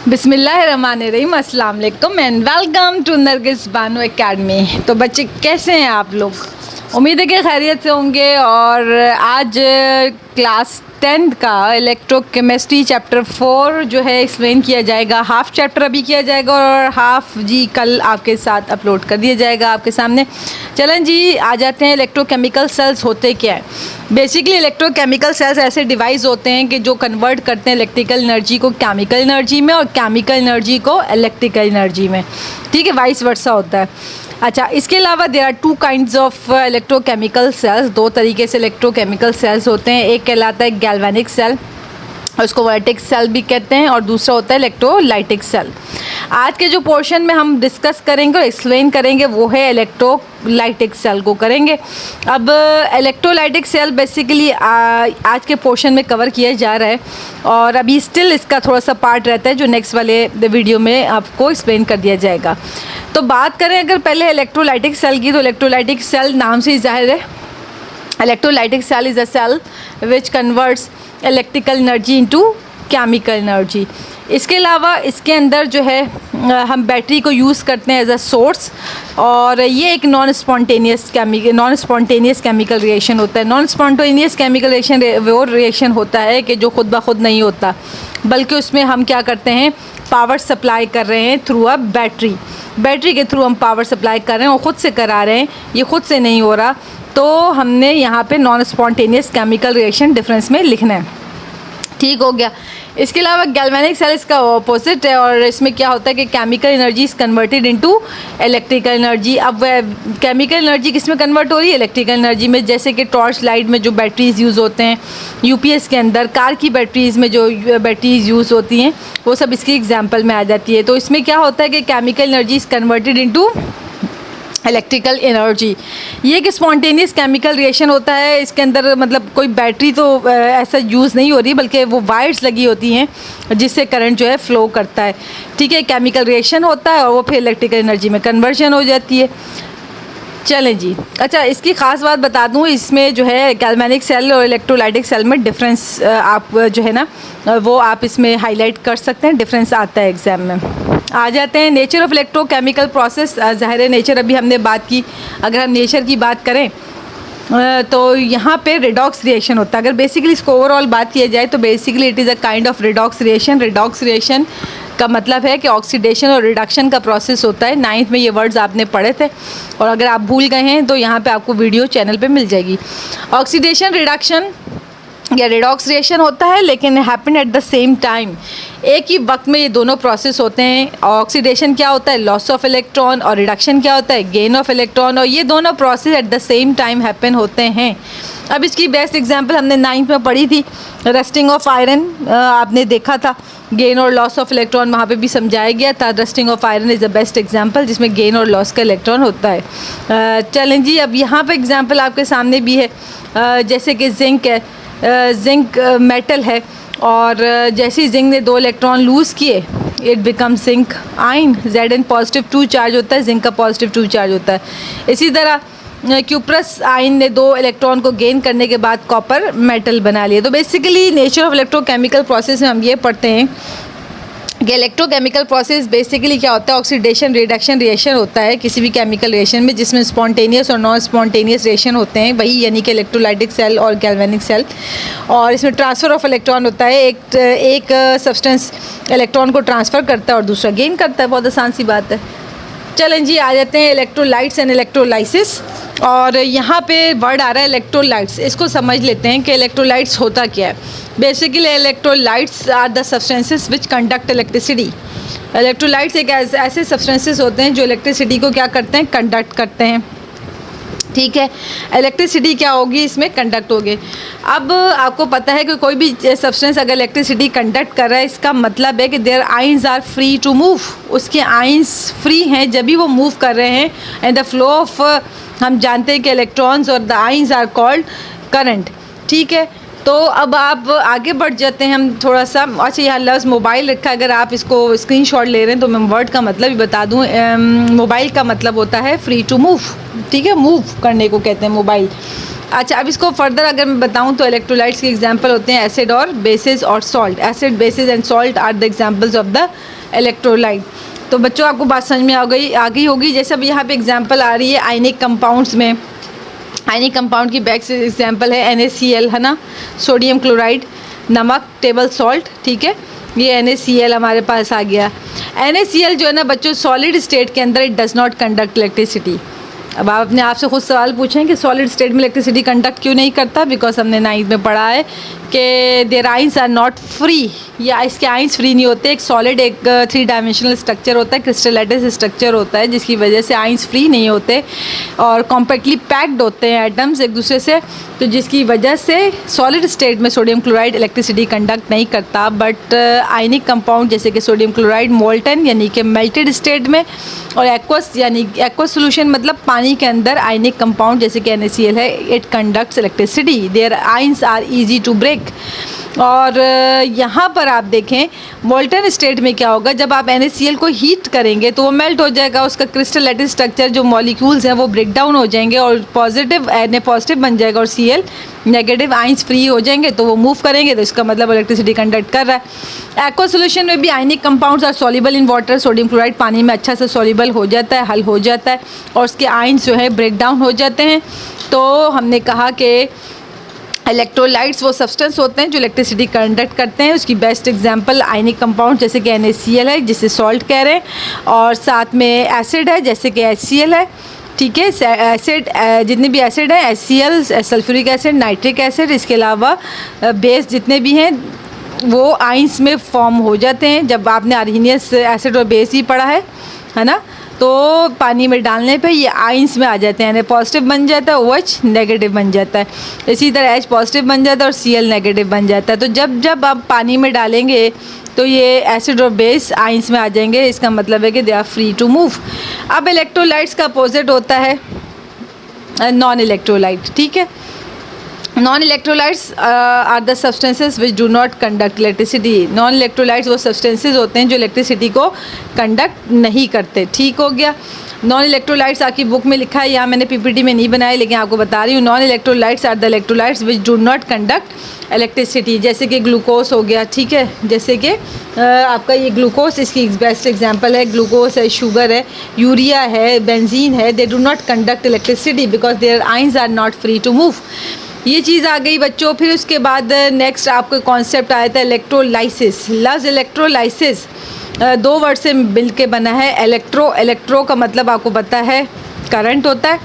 बिस्मिल्लाहिर्रहमानिर्रहीम, अस्सलाम वालेकुम and welcome to Nargis Bano Academy. तो बच्चे कैसे हैं आप लोग? उम्मीद है कि खैरियत से होंगे। और आज क्लास 10th का इलेक्ट्रोकेमिस्ट्री चैप्टर 4 जो है एक्सप्लेन किया जाएगा। हाफ़ चैप्टर अभी किया जाएगा और हाफ़ जी कल आपके साथ अपलोड कर दिया जाएगा आपके सामने। चलें जी, आ जाते हैं इलेक्ट्रोकेमिकल सेल्स होते क्या है। बेसिकली इलेक्ट्रोकेमिकल सेल्स ऐसे डिवाइस होते हैं कि जो कन्वर्ट करते हैं इलेक्ट्रिकल एनर्जी को केमिकल एनर्जी में और केमिकल एनर्जी को इलेक्ट्रिकल एनर्जी में। ठीक है, वाइस वर्सा होता है। अच्छा, इसके अलावा there are 2 kinds of electrochemical cells. 2 तरीके से इलेक्ट्रोकेमिकल सेल्स होते हैं। एक कहलाता है गैल्वेनिक सेल, उसको वर्टिक सेल भी कहते हैं, और दूसरा होता है इलेक्ट्रोलाइटिक सेल। आज के जो पोर्शन में हम डिस्कस करेंगे और एक्सप्लेन करेंगे वो है इलेक्ट्रोलाइटिक सेल को करेंगे। अब इलेक्ट्रोलाइटिक सेल बेसिकली आज के पोर्शन में कवर किया जा रहा है और अभी स्टिल इसका थोड़ा सा पार्ट रहता है जो नेक्स्ट वाले वीडियो में आपको एक्सप्लेन कर दिया जाएगा। तो बात करें अगर पहले इलेक्ट्रोलाइटिक सेल की, तो इलेक्ट्रोलाइटिक सेल नाम से ही जाहिर है, electrolytic cell is a cell which converts electrical energy into chemical energy. इसके अलावा इसके अंदर जो है हम बैटरी को यूज़ करते हैं एज अ सोर्स, और ये एक नॉन स्पॉन्टेनियस केमिकल रिएक्शन होता है। नॉन स्पॉन्टेनियस केमिकल रिएक्शन वो रिएक्शन होता है कि जो खुद ब खुद नहीं होता, बल्कि उसमें हम क्या करते हैं, पावर सप्लाई कर रहे हैं थ्रू अ बैटरी के थ्रू हम पावर सप्लाई कर रहे हैं और ख़ुद से करा रहे हैं, ये खुद से नहीं हो रहा। तो हमने यहाँ पे non spontaneous chemical reaction difference में लिखना है। ठीक हो गया। इसके अलावा गैल्वेनिक सेल इसका ऑपोजिट है और इसमें क्या होता है कि chemical energy is converted into electrical energy. अब केमिकल एनर्जी किस में कन्वर्ट हो रही है? इलेक्ट्रिकल एनर्जी में। जैसे कि टॉर्च लाइट में जो बैटरीज़ यूज़ होते हैं, यूपीएस के अंदर कार की बैटरीज़ में जो बैटरीज़ यूज़ होती हैं, वो सब इसकी एग्जाम्पल में आ जाती है। तो इसमें क्या होता है कि chemical energy is converted into electrical energy. ये एक स्पॉन्टेनियस केमिकल रिएक्शन होता है। इसके अंदर मतलब कोई बैटरी तो ऐसा यूज़ नहीं हो रही, बल्कि वो वायर्स लगी होती हैं जिससे करंट जो है फ़्लो करता है। ठीक है, केमिकल रिएक्शन होता है और वो फिर इलेक्ट्रिकल एनर्जी में कन्वर्जन हो जाती है। चलें जी। अच्छा, इसकी ख़ास बात बता दूं, इसमें जो है गैल्वेनिक सेल और इलेक्ट्रोलाइटिक सेल में डिफरेंस आप जो है ना वो आप इसमें हाईलाइट कर सकते हैं, डिफरेंस आता है एग्ज़ाम में। आ जाते हैं नेचर ऑफ इलेक्ट्रोकेमिकल प्रोसेस। ज़ाहिर है नेचर अभी हमने बात की। अगर हम नेचर की बात करें तो यहाँ पे रिडॉक्स रिएक्शन होता है। अगर बेसिकली इसको ओवरऑल बात किया जाए तो basically it is a kind of redox reaction. Redox reaction का मतलब है कि ऑक्सीडेशन और रिडक्शन का प्रोसेस होता है। 9th में ये वर्ड्स आपने पढ़े थे और अगर आप भूल गए हैं तो यहाँ पे आपको वीडियो चैनल पे मिल जाएगी। ऑक्सीडेशन, रिडक्शन या रिडॉक्स रिएक्शन होता है, लेकिन happen at the same time. एक ही वक्त में ये दोनों प्रोसेस होते हैं। ऑक्सीडेशन क्या होता है? लॉस ऑफ इलेक्ट्रॉन, और रिडक्शन क्या होता है? Gain of electron. और ये दोनों process at the same time happen होते हैं। अब इसकी बेस्ट एग्जांपल हमने 9th में पढ़ी थी, रस्टिंग ऑफ आयरन। आपने देखा था गेन और लॉस ऑफ इलेक्ट्रॉन वहाँ पे भी समझाया गया था। Rusting of iron is the best example जिसमें गेन और लॉस का इलेक्ट्रॉन होता है। चलें जी, अब यहाँ पे एग्जांपल आपके सामने भी है। जैसे कि जिंक है, जिंक मेटल है और जैसे ही जिंक ने 2 इलेक्ट्रॉन लूज़ किए, it become zinc ion. Zn positive 2 charge होता है, जिंक का पॉजिटिव 2 चार्ज होता है। इसी तरह क्यूप्रस आयन ने 2 इलेक्ट्रॉन को गेन करने के बाद कॉपर मेटल बना लिया। तो basically nature of electrochemical process में हम ये पढ़ते हैं कि इलेक्ट्रोकेमिकल प्रोसेस बेसिकली क्या होता है, ऑक्सीडेशन रिडक्शन रिएक्शन होता है किसी भी केमिकल रिएक्शन में, जिसमें स्पॉन्टेनियस और नॉन स्पॉन्टेनियस रिएक्शन होते हैं, वही यानी कि इलेक्ट्रोलाइटिक सेल और गैल्वेनिक सेल। और इसमें ट्रांसफ़र ऑफ इलेक्ट्रॉन होता है। एक सब्सटेंस इलेक्ट्रॉन को ट्रांसफ़र करता है और दूसरा गेन करता है। बहुत आसान सी बात है। चलें जी, आ जाते हैं इलेक्ट्रोलाइट्स एंड इलेक्ट्रोलाइसिस। और यहाँ पे वर्ड आ रहा है इलेक्ट्रोलाइट्स। इसको समझ लेते हैं कि इलेक्ट्रोलाइट्स होता क्या है। Basically electrolytes are the substances which conduct electricity. Electrolytes एक ऐसे सब्सटेंसेस होते हैं जो इलेक्ट्रिसिटी को क्या करते हैं, कंडक्ट करते हैं। ठीक है, इलेक्ट्रिसिटी क्या होगी, इसमें कंडक्ट होगी। अब आपको पता है कि कोई भी सब्सटेंस अगर इलेक्ट्रिसिटी कंडक्ट कर रहा है, इसका मतलब है कि their ions are free to move. उसके आयंस फ्री हैं जब भी वो मूव कर रहे हैं। एंड द फ्लो ऑफ, हम जानते हैं कि इलेक्ट्रॉन्स और the ions are called current. ठीक है, तो अब आप आगे बढ़ जाते हैं हम थोड़ा सा। अच्छा, यहाँ लफ्ज़ मोबाइल रखा है, अगर आप इसको स्क्रीनशॉट ले रहे हैं तो मैं वर्ड का मतलब भी बता दूँ। मोबाइल का मतलब होता है फ्री टू मूव। ठीक है, मूव करने को कहते हैं मोबाइल। अच्छा, अब इसको फर्दर अगर मैं बताऊं तो इलेक्ट्रोलाइट्स के एग्जांपल होते हैं एसिड और बेसिस और salt. Acid, bases and salt are the examples of the electrolyte. तो बच्चों आपको बात समझ में आ गई होगी। जैसे अब यहाँ पे एग्जांपल आ रही है आयनिक कंपाउंड्स में। आयनिक कंपाउंड की बेस्ट एग्जांपल है NaCl, है ना, सोडियम क्लोराइड, नमक, टेबल सॉल्ट, ठीक है, ये NaCl हमारे पास आ गया। NaCl जो है ना बच्चों सॉलिड स्टेट के अंदर it does not conduct electricity. अब आप अपने आप से खुद सवाल पूछें कि सॉलिड स्टेट में इलेक्ट्रिसिटी कंडक्ट क्यों नहीं करता। बिकॉज हमने 9th में पढ़ा है कि their ions are not free, या इसके आइंस फ्री नहीं होते। एक सॉलिड एक 3 डायमेंशनल स्ट्रक्चर होता है, क्रिस्टल लैटिस स्ट्रक्चर होता है, जिसकी वजह से आइंस फ्री नहीं होते और कॉम्पैक्टली पैक्ड होते हैं एटम्स एक दूसरे से, तो जिसकी वजह से सॉलिड स्टेट में सोडियम क्लोराइड इलेक्ट्रिसिटी कंडक्ट नहीं करता। बट आयनिक कंपाउंड जैसे कि सोडियम क्लोराइड मोल्टन यानी कि मेल्टेड स्टेट में, और एक्वस यानी एक्वस सोल्यूशन मतलब पानी के अंदर आयनिक कंपाउंड जैसे कि NaCl है, it conducts electricity, their ions are easy to break. और यहाँ पर आप देखें मोल्टन स्टेट में क्या होगा, जब आप NaCl को हीट करेंगे तो वो मेल्ट हो जाएगा, उसका क्रिस्टल लैटिस स्ट्रक्चर जो मॉलिक्यूल्स हैं वो ब्रेक डाउन हो जाएंगे और पॉजिटिव Na पॉजिटिव बन जाएगा और Cl नेगेटिव, आइंस फ्री हो जाएंगे तो वो मूव करेंगे, तो इसका मतलब इलेक्ट्रिसिटी कंडक्ट कर रहा है। एक्वा सोल्यूशन में भी ionic compounds are soluble in water. Sodium chloride पानी में अच्छा से सॉल्युबल हो जाता है, हल हो जाता है और उसके आइंस जो है ब्रेक डाउन हो जाते हैं। तो हमने कहा कि इलेक्ट्रोलाइट्स वो सब्सटेंस होते हैं जो इलेक्ट्रिसिटी कंडक्ट करते हैं। उसकी बेस्ट एग्जांपल आयनिक कंपाउंड जैसे कि NaCl है जिसे सॉल्ट कह रहे हैं, और साथ में एसिड है जैसे कि HCl है, ठीक है। एसिड जितने भी एसिड हैं HCl, sulphuric acid, nitric acid, इसके अलावा बेस जितने भी हैं वो आइंस में फॉर्म हो जाते हैं। जब आपने आर्हीनियस एसिड और बेस ही पढ़ा है ना, तो पानी में डालने पे ये आइंस में आ जाते हैं, यानी पॉजिटिव बन जाता है, OH नेगेटिव बन जाता है, इसी तरह H पॉजिटिव बन जाता है और Cl नेगेटिव बन जाता है। तो जब आप पानी में डालेंगे तो ये एसिड और बेस आइंस में आ जाएंगे, इसका मतलब है कि they are free to move. अब इलेक्ट्रोलाइट्स का अपोजिट होता है नॉन इलेक्ट्रोलाइट, ठीक है। Non electrolytes are the substances which do not conduct electricity. Non electrolytes वो सब्सटेंसेस होते हैं जो इलेक्ट्रिसिटी को कंडक्ट नहीं करते, ठीक हो गया। नॉन इलेक्ट्रोलाइट्स आपकी बुक में लिखा है, यहाँ मैंने PPT में नहीं बनाया लेकिन आपको बता रही हूँ। Non electrolytes are the electrolytes which do not conduct electricity, जैसे कि ग्लूकोज हो गया, ठीक है, जैसे कि आपका ये ग्लूकोज इसकी बेस्ट एग्जांपल है। ग्लूकोज है, शुगर है, यूरिया है, बेंजीन है, they do not conduct electricity because their ions are not free to move. ये चीज़ आ गई बच्चों। फिर उसके बाद नेक्स्ट आपको कॉन्सेप्ट आया था इलेक्ट्रोलाइसिस। लफ्ज़ इलेक्ट्रोलाइसिस 2 वर्ड से मिल के बना है। इलेक्ट्रो का मतलब आपको पता है करंट होता है,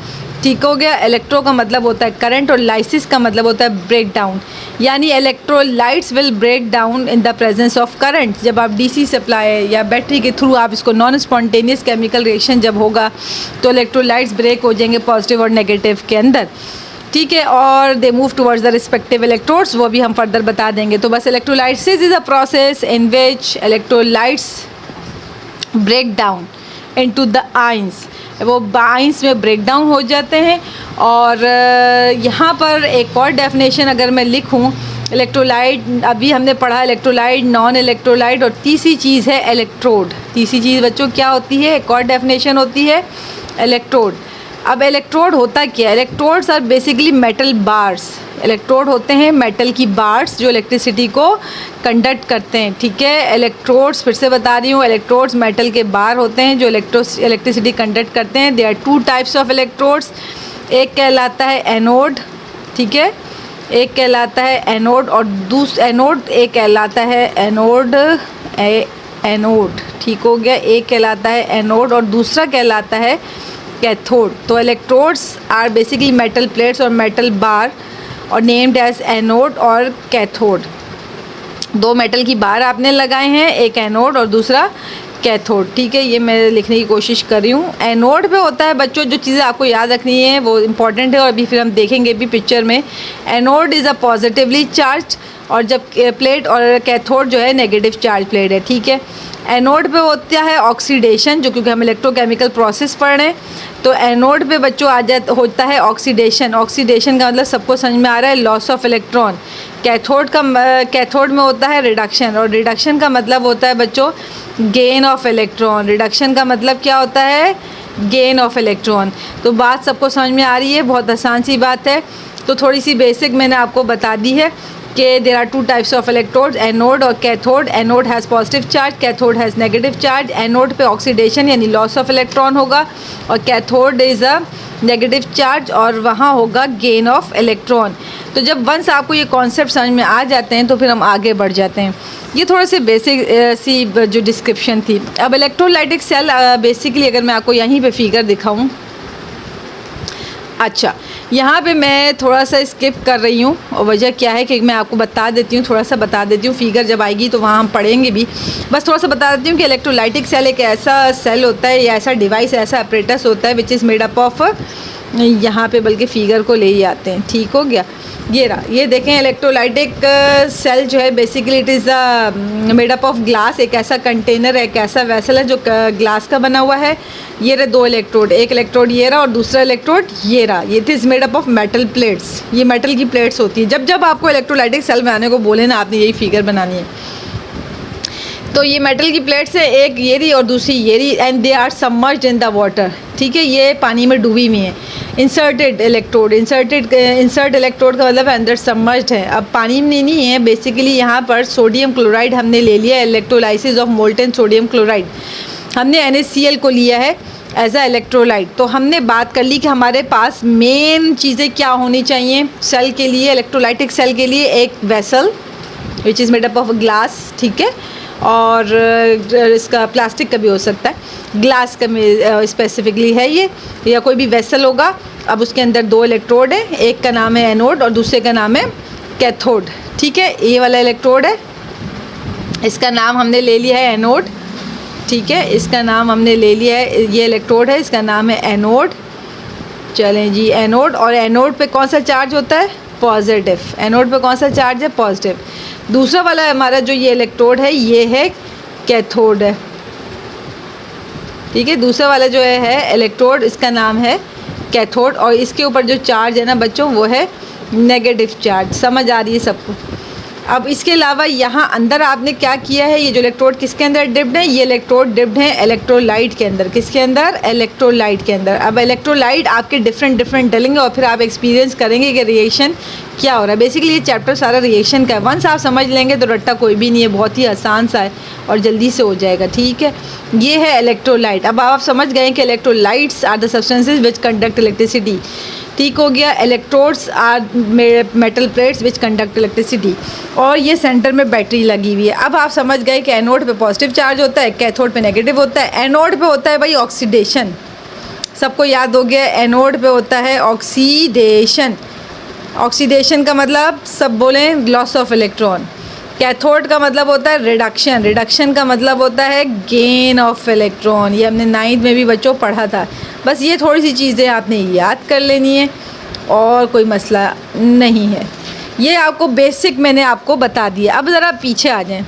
ठीक हो गया। इलेक्ट्रो का मतलब होता है करंट और लाइसिस का मतलब होता है ब्रेक डाउन, यानी electrolytes will break down in the presence of current. जब आप DC सप्लाई या बैटरी के थ्रू आप इसको नॉन स्पॉन्टेनियस केमिकल रिएक्शन जब होगा तो इलेक्ट्रोलाइट्स ब्रेक हो जाएंगे पॉजिटिव और नेगेटिव के अंदर, ठीक है, और they move towards the respective electrodes, वो भी हम फर्दर बता देंगे। तो बस electrolysis is a process in which electrolytes break down into the ions, वो आइंस में ब्रेक डाउन हो जाते हैं। और यहाँ पर एक और डेफिनेशन अगर मैं लिखूँ, इलेक्ट्रोलाइट अभी हमने पढ़ा इलेक्ट्रोलाइट, नॉन इलेक्ट्रोलाइट, और तीसरी चीज़ है इलेक्ट्रोड। तीसरी चीज़ बच्चों क्या होती है, एक और डेफिनेशन होती है इलेक्ट्रोड। अब इलेक्ट्रोड होता क्या है? Electrodes are basically metal bars. Electrode होते हैं मेटल की बार्स जो इलेक्ट्रिसिटी को कंडक्ट करते हैं, ठीक है। इलेक्ट्रोड्स फिर से बता रही हूँ, इलेक्ट्रोड्स मेटल के बार होते हैं जो इलेक्ट्रिसिटी कंडक्ट करते हैं। They are 2 types of electrodes. एक कहलाता है एनोड, ठीक है, एक कहलाता है एनोड, और एक कहलाता है एनोड, ठीक हो गया। एक कहलाता है एनोड और दूसरा कहलाता है कैथोड। तो electrodes are basically metal plates और मेटल बार और नेम्ड एज एनोड और कैथोड। 2 मेटल की बार आपने लगाए हैं, एक एनोड और दूसरा कैथोड, ठीक है। ये मैं लिखने की कोशिश कर रही हूँ। एनोड पे होता है बच्चों, जो चीज़ें आपको याद रखनी है वो इम्पॉर्टेंट है और अभी फिर हम देखेंगे भी पिक्चर में। Anode is a positively charge, और जब प्लेट, और कैथोड जो है नेगेटिव चार्ज प्लेट है, ठीक है। एनोड पे होता है ऑक्सीडेशन, जो क्योंकि हम इलेक्ट्रोकेमिकल प्रोसेस पढ़ रहे हैं, तो एनोड पे बच्चों होता है ऑक्सीडेशन। ऑक्सीडेशन का मतलब सबको समझ में आ रहा है, लॉस ऑफ इलेक्ट्रॉन। कैथोड में होता है रिडक्शन, और रिडक्शन का मतलब होता है बच्चों गेन ऑफ इलेक्ट्रॉन। रिडक्शन का मतलब क्या होता है? Gain of electron. तो बात सबको समझ में आ रही है, बहुत आसान सी बात है। तो थोड़ी सी बेसिक मैंने आपको बता दी है कि there are two types of electrode, anode और cathode. Anode has positive charge, cathode has negative charge. Anode पे ऑक्सीडेशन यानी लॉस ऑफ इलेक्ट्रॉन होगा और cathode is a negative charge और वहाँ होगा गेन ऑफ इलेक्ट्रॉन। तो जब वंस आपको ये कॉन्सेप्ट समझ में आ जाते हैं तो फिर हम आगे बढ़ जाते हैं। ये थोड़े से बेसिक सी जो डिस्क्रिप्शन थी। अब इलेक्ट्रोलाइटिक सेल बेसिकली अगर मैं आपको यहीं पे फिगर दिखाऊं, अच्छा यहाँ पे मैं थोड़ा सा स्किप कर रही हूँ और वजह क्या है कि मैं आपको बता देती हूँ, थोड़ा सा बता देती हूँ। फिगर जब आएगी तो वहाँ हम पढ़ेंगे भी, बस थोड़ा सा बता देती हूँ कि इलेक्ट्रोलाइटिक सेल एक ऐसा सेल होता है या ऐसा डिवाइस, ऐसा अपरेटस होता है which is made up of, यहाँ पे बल्कि फिगर को ले ही आते हैं, ठीक हो गया। ये रहा, ये देखें इलेक्ट्रोलाइटिक सेल जो है basically it is made up of glass. एक ऐसा कंटेनर है, एक ऐसा वेसल है जो ग्लास का बना हुआ है। ये रहे दो इलेक्ट्रोड, एक इलेक्ट्रोड ये रहा और दूसरा इलेक्ट्रोड ये रहा। ये it is made up of metal plates, ये मेटल की प्लेट्स होती है। जब जब आपको इलेक्ट्रोलाइटिक सेल बनाने को बोले ना, आपने यही फिगर बनानी है। तो ये मेटल की प्लेट्स है, एक ये रही और दूसरी ये रही, and they are submerged in the water, ठीक है। ये पानी में डूबी हुई है। इंसर्ट इलेक्ट्रोड का मतलब है अंदर सबमर्ज्ड है। अब पानी में नहीं है बेसिकली। यहाँ पर सोडियम क्लोराइड हमने ले लिया, electrolysis of molten sodium chloride. हमने NaCl को लिया है एज अ इलेक्ट्रोलाइट। तो हमने बात कर ली कि हमारे पास मेन चीज़ें क्या होनी चाहिए सेल के लिए, इलेक्ट्रोलाइटिक सेल के लिए। एक vessel which is made up of glass, ठीक है, और इसका प्लास्टिक का भी हो सकता है, ग्लास का में स्पेसिफिकली है ये, या कोई भी वेसल होगा। अब उसके अंदर दो इलेक्ट्रोड है, एक का नाम है एनोड और दूसरे का नाम है कैथोड, ठीक है। ये वाला इलेक्ट्रोड है, इसका नाम हमने ले लिया है एनोड, ठीक है। इसका नाम हमने ले लिया है, ये इलेक्ट्रोड है, इसका नाम है एनोड। चलें जी, एनोड। और एनोड पे कौन सा चार्ज होता है? पॉजिटिव। एनोड पे कौन सा चार्ज है? पॉजिटिव। दूसरा वाला हमारा जो ये इलेक्ट्रोड है ये है कैथोड है, ठीक है। दूसरा वाला जो है इलेक्ट्रोड, इसका नाम है कैथोड और इसके ऊपर जो चार्ज है ना बच्चों वो है नेगेटिव चार्ज। समझ आ रही है सबको? अब इसके अलावा यहाँ अंदर आपने क्या किया है, ये जो इलेक्ट्रोड किसके अंदर डिप्ड है? ये इलेक्ट्रोड डिप्ड है इलेक्ट्रोलाइट के अंदर। किसके अंदर? इलेक्ट्रोलाइट के अंदर। अब इलेक्ट्रोलाइट आपके डिफरेंट डलेंगे और फिर आप एक्सपीरियंस करेंगे कि रिएक्शन क्या हो रहा है। बेसिकली ये चैप्टर सारा रिएक्शन का है। वंस आप समझ लेंगे तो रट्टा कोई भी नहीं है, बहुत ही आसान सा है और जल्दी से हो जाएगा, ठीक है। ये है इलेक्ट्रोलाइट। अब आप समझ गए कि electrolytes are the substances which conduct electricity, ठीक हो गया। Electrodes are metal plates which conduct electricity, और ये सेंटर में बैटरी लगी हुई है। अब आप समझ गए कि एनोड पे पॉजिटिव चार्ज होता है, कैथोड पे नेगेटिव होता है। एनोड पे होता है भाई ऑक्सीडेशन, सबको याद हो गया। एनोड पे होता है ऑक्सीडेशन। ऑक्सीडेशन का मतलब सब बोलें लॉस ऑफ इलेक्ट्रॉन। कैथोड का मतलब होता है रिडक्शन। रिडक्शन का मतलब होता है गेन ऑफ इलेक्ट्रॉन। ये हमने 9th में भी बच्चों पढ़ा था। बस ये थोड़ी सी चीज़ें आपने याद कर लेनी है और कोई मसला नहीं है। ये आपको बेसिक मैंने आपको बता दिया। अब ज़रा पीछे आ जाएं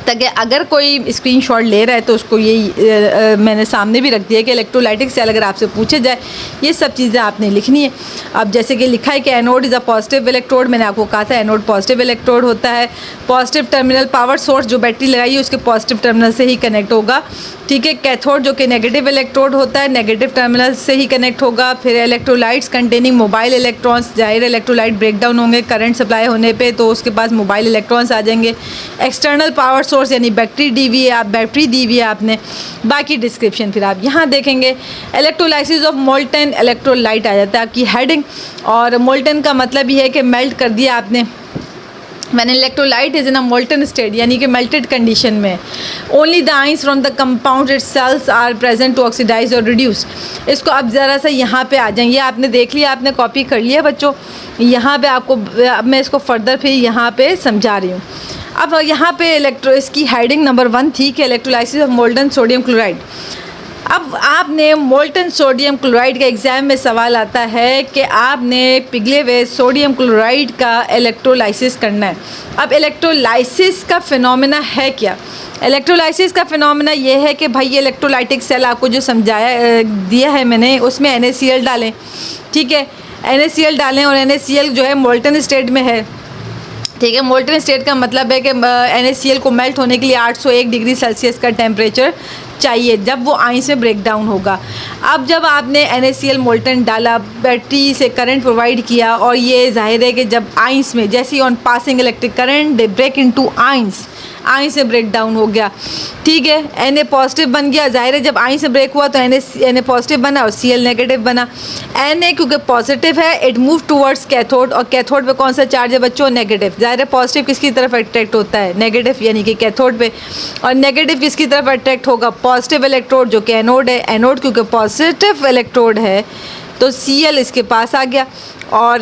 ताकि अगर कोई स्क्रीनशॉट ले रहा है तो उसको ये मैंने सामने भी रख दिया कि इलेक्ट्रोलाइटिक सेल अगर आपसे पूछे जाए ये सब चीज़ें आपने लिखनी है। अब जैसे कि लिखा है कि anode is a positive electrode, मैंने आपको कहा था एनोड पॉजिटिव इलेक्ट्रोड होता है। पॉजिटिव टर्मिनल पावर सोर्स जो बैटरी लगाई है उसके पॉजिटिव टर्मिनल से ही कनेक्ट होगा, ठीक है। कैथोड जो कि नेगेटिव इलेक्ट्रोड होता है, नेगेटिव टर्मिनल से ही कनेक्ट होगा। फिर इलेक्ट्रोलाइट्स कंटेनिंग मोबाइल इलेक्ट्रॉन्स, जाहिर इलेक्ट्रोलाइट ब्रेकडाउन होंगे करंट सप्लाई होने पे तो उसके पास मोबाइल इलेक्ट्रॉन्स आ जाएंगे। एक्सटर्नल पावर सोर्स यानी बैटरी दी हुई है, आप बैटरी दी हुई है आपने। बाकी डिस्क्रिप्शन फिर आप यहाँ देखेंगे। इलेक्ट्रोलाइसिस ऑफ मोल्टेन इलेक्ट्रोलाइट आ जाता है आपकी हेडिंग, और मोल्टेन का मतलब ये है कि मेल्ट कर दिया आपने। When electrolyte is in a molten state यानी कि melted condition में, only the ions from the compound itself are present to oxidize or reduce। इसको अब ज़रा सा यहाँ पे आ जाएंगे। आपने देख लिया, आपने कॉपी कर लिया बच्चों। यहाँ पे आपको अब मैं इसको फर्दर फिर यहाँ पे समझा रही हूँ। अब यहाँ पे इसकी हेडिंग नंबर 1 थी कि electrolysis of molten sodium chloride. अब आपने मोल्टन सोडियम क्लोराइड का एग्ज़ाम में सवाल आता है कि आपने पिघले हुए सोडियम क्लोराइड का इलेक्ट्रोलाइसिस करना है। अब इलेक्ट्रोलाइसिस का फिनोमेना है क्या? इलेक्ट्रोलाइसिस का फिनोमेना ये है कि भाई ये इलेक्ट्रोलाइटिक सेल आपको जो समझाया दिया है मैंने, उसमें NaCl डालें, ठीक है। NaCl डालें और NaCl जो है मोल्टन स्टेट में है ठीक है। मोल्टन स्टेट का मतलब है कि NaCl को मेल्ट होने के लिए 801 डिग्री सेल्सियस का टेम्परेचर चाहिए जब वो आइंस में ब्रेक डाउन होगा। अब जब आपने NaCl मोल्टन डाला, बैटरी से करंट प्रोवाइड किया, और ये जाहिर है कि जब आइंस में जैसे ही on passing electric current they break into ions से ब्रेक डाउन हो गया, ठीक है। Na पॉजिटिव बन गया, जाहिर है जब आइंस से ब्रेक हुआ तो Na पॉजिटिव बना और Cl नेगेटिव बना। Na क्योंकि पॉजिटिव है, इट मूव टूवर्ड्स कैथोड, और कैथोड पे कौन सा चार्ज है बच्चों? नेगेटिव। जाहिर है पॉजिटिव किसकी तरफ अट्रैक्ट होता है? नेगेटिव, यानी कि कैथोड पे। और नेगेटिव किसकी तरफ अट्रैक्ट होगा? पॉजिटिव इलेक्ट्रोड जो कि एनोड है। एनोड क्योंकि पॉजिटिव इलेक्ट्रोड है तो Cl इसके पास आ गया। और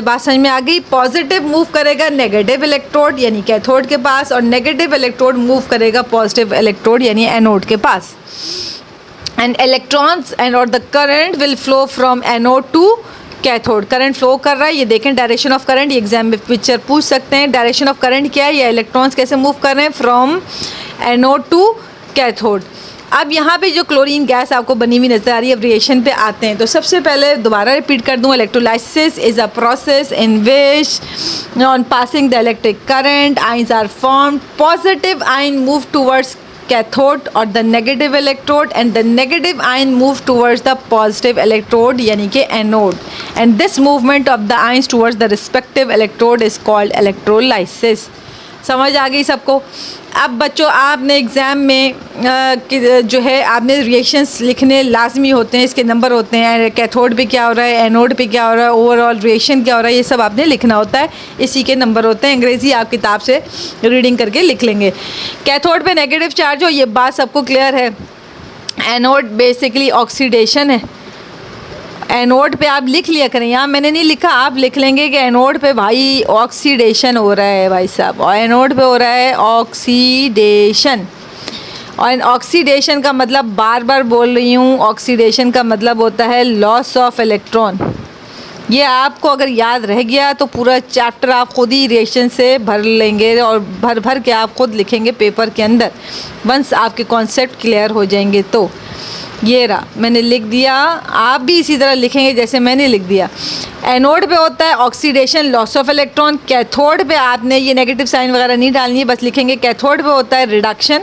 बात समझ में आ गई? पॉजिटिव मूव करेगा नेगेटिव इलेक्ट्रोड यानी कैथोड के पास, और नेगेटिव इलेक्ट्रोड मूव करेगा पॉजिटिव इलेक्ट्रोड यानी एनोड के पास। एंड इलेक्ट्रॉन्स एंड और the current will flow from anode to cathode. Current flow कर रहा है, ये देखें डायरेक्शन ऑफ करंट, ये एग्जाम में पिक्चर पूछ सकते हैं। डायरेक्शन ऑफ करंट क्या है? या इलेक्ट्रॉन्स कैसे मूव कर रहे हैं फ्रॉम एनोड टू कैथोड। अब यहाँ पे जो क्लोरीन गैस आपको बनी हुई नजर आ रही है, अब रिएक्शन पे आते हैं। तो सबसे पहले दोबारा रिपीट कर दूँ, electrolysis is a process in which on passing the electric current ions are formed, positive ion move towards cathode और the negative electrode, and the negative ion move towards the positive electrode यानी कि anode, and this movement of the ions towards the respective electrode is called electrolysis. समझ आ गई सबको? अब बच्चों आपने एग्ज़ाम में जो है आपने रिएक्शंस लिखने लाजमी होते हैं, इसके नंबर होते हैं, कैथोड पे क्या हो रहा है, एनोड पे क्या हो रहा है, ओवरऑल रिएक्शन क्या हो रहा है, ये सब आपने लिखना होता है, इसी के नंबर होते हैं। अंग्रेज़ी आप किताब से रीडिंग करके लिख लेंगे। कैथोड पे नेगेटिव चार्ज हो, ये बात सबको क्लियर है। एनोड बेसिकली ऑक्सीडेशन है। एनोड पे आप लिख लिया करें, यहाँ मैंने नहीं लिखा, आप लिख लेंगे कि एनोड पे भाई ऑक्सीडेशन हो रहा है भाई साहब, और एनोड पे हो रहा है ऑक्सीडेशन। और ऑक्सीडेशन का मतलब बार बार बोल रही हूँ, ऑक्सीडेशन का मतलब होता है लॉस ऑफ इलेक्ट्रॉन। ये आपको अगर याद रह गया तो पूरा चैप्टर आप खुद ही रिएक्शन से भर लेंगे और भर भर के आप खुद लिखेंगे पेपर के अंदर, वंस आपके कॉन्सेप्ट क्लियर हो जाएंगे। तो ये रहा, मैंने लिख दिया, आप भी इसी तरह लिखेंगे जैसे मैंने लिख दिया। एनोड पे होता है oxidation, loss of electron. Cathode पे आपने ये नेगेटिव साइन वगैरह नहीं डालनी है, बस लिखेंगे कैथोड पे होता है रिडक्शन,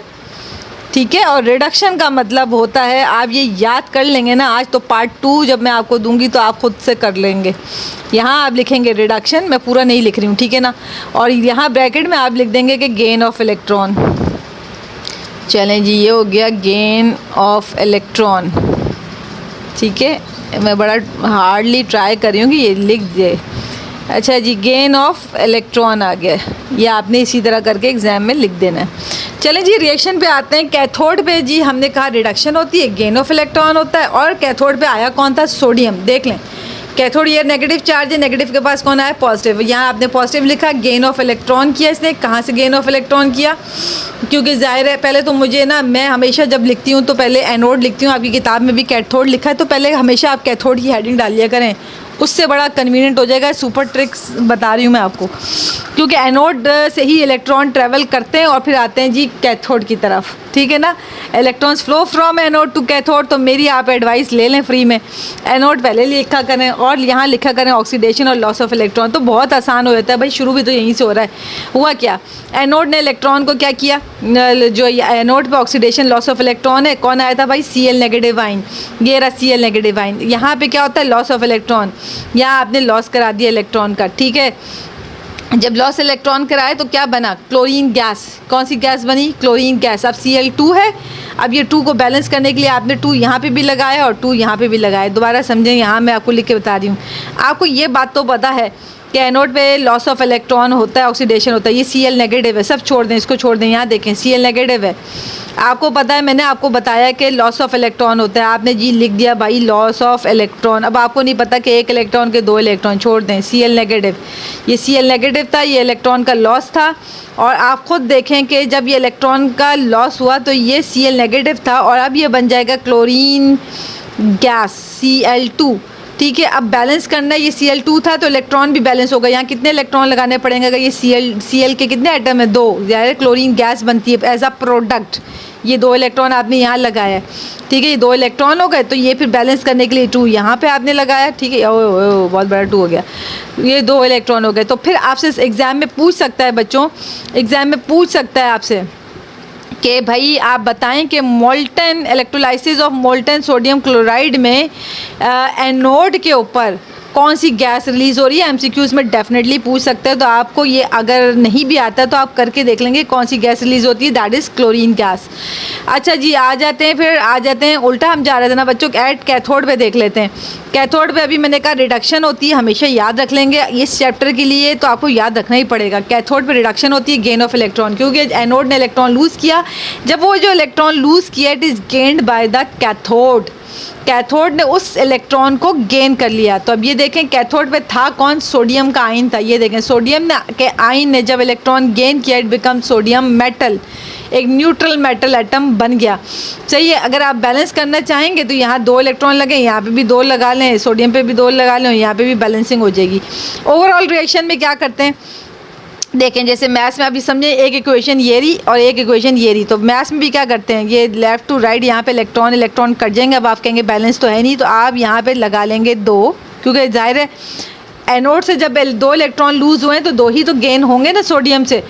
ठीक है। और रिडक्शन का मतलब होता है, आप ये याद कर लेंगे ना, आज तो पार्ट 2 जब मैं आपको दूंगी तो आप खुद से कर लेंगे। यहाँ आप लिखेंगे रिडक्शन, मैं पूरा नहीं लिख रही हूँ, ठीक है ना। और यहाँ ब्रैकेट में आप लिख देंगे कि गेन ऑफ इलेक्ट्रॉन। चलें जी, ये हो गया गेन ऑफ इलेक्ट्रॉन, ठीक है। मैं बड़ा हार्डली ट्राई कर रही हूँ कि ये लिख दे। अच्छा जी, गेन ऑफ इलेक्ट्रॉन आ गया, ये आपने इसी तरह करके एग्ज़ाम में लिख देना है। चलें जी, रिएक्शन पे आते हैं। कैथोड पे जी हमने कहा रिडक्शन होती है, गेन ऑफ इलेक्ट्रॉन होता है, और कैथोड पे आया कौन था? सोडियम। देख लें, कैथोड ये नेगेटिव चार्ज है, नेगेटिव के पास कौन आया? पॉजिटिव। यहाँ आपने पॉजिटिव लिखा, गेन ऑफ इलेक्ट्रॉन किया इसने। कहाँ से गेन ऑफ इलेक्ट्रॉन किया? क्योंकि जाहिर है पहले तो मुझे ना, मैं हमेशा जब लिखती हूँ तो पहले एनोड लिखती हूँ, आपकी किताब में भी कैथोड लिखा है तो पहले हमेशा आप कैथोड की हेडिंग डाल लिया करें, उससे बड़ा कन्वीनियंट हो जाएगा। सुपर ट्रिक्स बता रही हूँ मैं आपको, क्योंकि एनोड से ही इलेक्ट्रॉन ट्रैवल करते हैं और फिर आते हैं जी कैथोड की तरफ, ठीक है ना। Electrons flow from anode to cathode, तो मेरी आप एडवाइस ले लें फ्री में, एनोड पहले लिखा करें और यहाँ लिखा करें ऑक्सीडेशन और लॉस ऑफ इलेक्ट्रॉन, तो बहुत आसान हो जाता है भाई। शुरू भी तो यहीं से हो रहा है। हुआ क्या, एनोड ने इलेक्ट्रॉन को क्या किया, जो एनोड पे ऑक्सीडेशन लॉस ऑफ इलेक्ट्रॉन है, कौन आया था भाई? Cl negative ion. ये रहा Cl नेगेटिव आइन। यहाँ पे क्या होता है? Loss of electron. यहाँ आपने लॉस करा दिया इलेक्ट्रॉन का, ठीक है। जब लॉस इलेक्ट्रॉन कराए तो क्या बना? Chlorine gas. कौन सी गैस बनी? Chlorine gas. अब Cl2 है, अब ये 2 को बैलेंस करने के लिए आपने 2 यहाँ पे भी लगाया और 2 यहाँ पे भी लगाया। दोबारा समझें, यहाँ मैं आपको लिख के बता रही हूँ। आपको ये बात तो पता है कि एनोड पे लॉस ऑफ इलेक्ट्रॉन होता है, ऑक्सीडेशन होता है। ये Cl नेगेटिव है, सब छोड़ दें, इसको छोड़ दें। यहाँ देखें Cl नेगेटिव है, आपको पता है, मैंने आपको बताया कि लॉस ऑफ इलेक्ट्रॉन होता है, आपने जी लिख दिया भाई लॉस ऑफ इलेक्ट्रॉन। अब आपको नहीं पता कि 1 इलेक्ट्रॉन के 2 इलेक्ट्रॉन, छोड़ दें। Cl नेगेटिव, ये Cl नेगेटिव था, ये इलेक्ट्रॉन का लॉस था। और आप ख़ुद देखें कि जब ये इलेक्ट्रॉन का लॉस हुआ तो ये Cl नेगेटिव था, और अब ये बन जाएगा क्लोरीन गैस Cl2, ठीक है। अब बैलेंस करना है, ये Cl2 था तो इलेक्ट्रॉन भी बैलेंस होगा। यहाँ कितने इलेक्ट्रॉन लगाने पड़ेंगे? अगर ये Cl के कितने एटम है? 2, ज़ाहिर क्लोरीन गैस बनती है एज अ प्रोडक्ट। ये 2 इलेक्ट्रॉन आपने यहाँ लगाया है, ठीक है, ये 2 इलेक्ट्रॉन हो गए। तो ये फिर बैलेंस करने के लिए 2 यहाँ पे आपने लगाया, ठीक है, ओ बहुत बड़ा 2 हो गया, ये 2 इलेक्ट्रॉन हो गए। तो फिर आपसे एग्ज़ाम में पूछ सकता है बच्चों, एग्ज़ाम में पूछ सकता है आपसे कि भाई आप बताएं कि molten electrolysis of molten sodium chloride में एनोड के ऊपर कौन सी गैस रिलीज़ हो रही है। एमसीक्यूज़ में डेफिनेटली पूछ सकते हैं। तो आपको ये अगर नहीं भी आता तो आप करके देख लेंगे कौन सी गैस रिलीज़ होती है, दैट इज़ क्लोरीन गैस। अच्छा जी, आ जाते हैं उल्टा हम जा रहे थे ना बच्चों, एट कैथोड पे देख लेते हैं। कैथोड पे अभी मैंने कहा रिडक्शन होती है, हमेशा याद रख लेंगे इस चैप्टर के लिए, तो आपको याद रखना ही पड़ेगा। कैथोड पे रिडक्शन होती है, गेन ऑफ इलेक्ट्रॉन, क्योंकि एनोड ने इलेक्ट्रॉन लूज़ किया। जब वो जो इलेक्ट्रॉन लूज़ किया it is gained by the cathode. Cathode ने उस इलेक्ट्रॉन को गेन कर लिया। तो अब ये देखें कैथोड पे था कौन? सोडियम का आयन था। ये देखें सोडियम के आयन ने जब इलेक्ट्रॉन गेन किया इट बिकम सोडियम मेटल, एक न्यूट्रल मेटल एटम बन गया। सही है। अगर आप बैलेंस करना चाहेंगे तो यहाँ 2 इलेक्ट्रॉन लगे, यहाँ पे भी 2 लगा लें, सोडियम पे भी 2 लगा लें, यहाँ पे भी बैलेंसिंग हो जाएगी। ओवरऑल रिएक्शन में क्या करते हैं देखें, जैसे मैथ्स में अभी समझे एक इक्वेशन ये रही और एक इक्वेशन ये रही, तो मैथ्स में भी क्या करते हैं, ये लेफ़्ट टू राइट यहाँ पे इलेक्ट्रॉन कट जाएंगे। अब आप कहेंगे बैलेंस तो है नहीं, तो आप यहाँ पे लगा लेंगे 2, क्योंकि जाहिर है एनोड से जब 2 इलेक्ट्रॉन लूज़ हुए तो 2 ही तो गेन होंगे ना सोडियम से।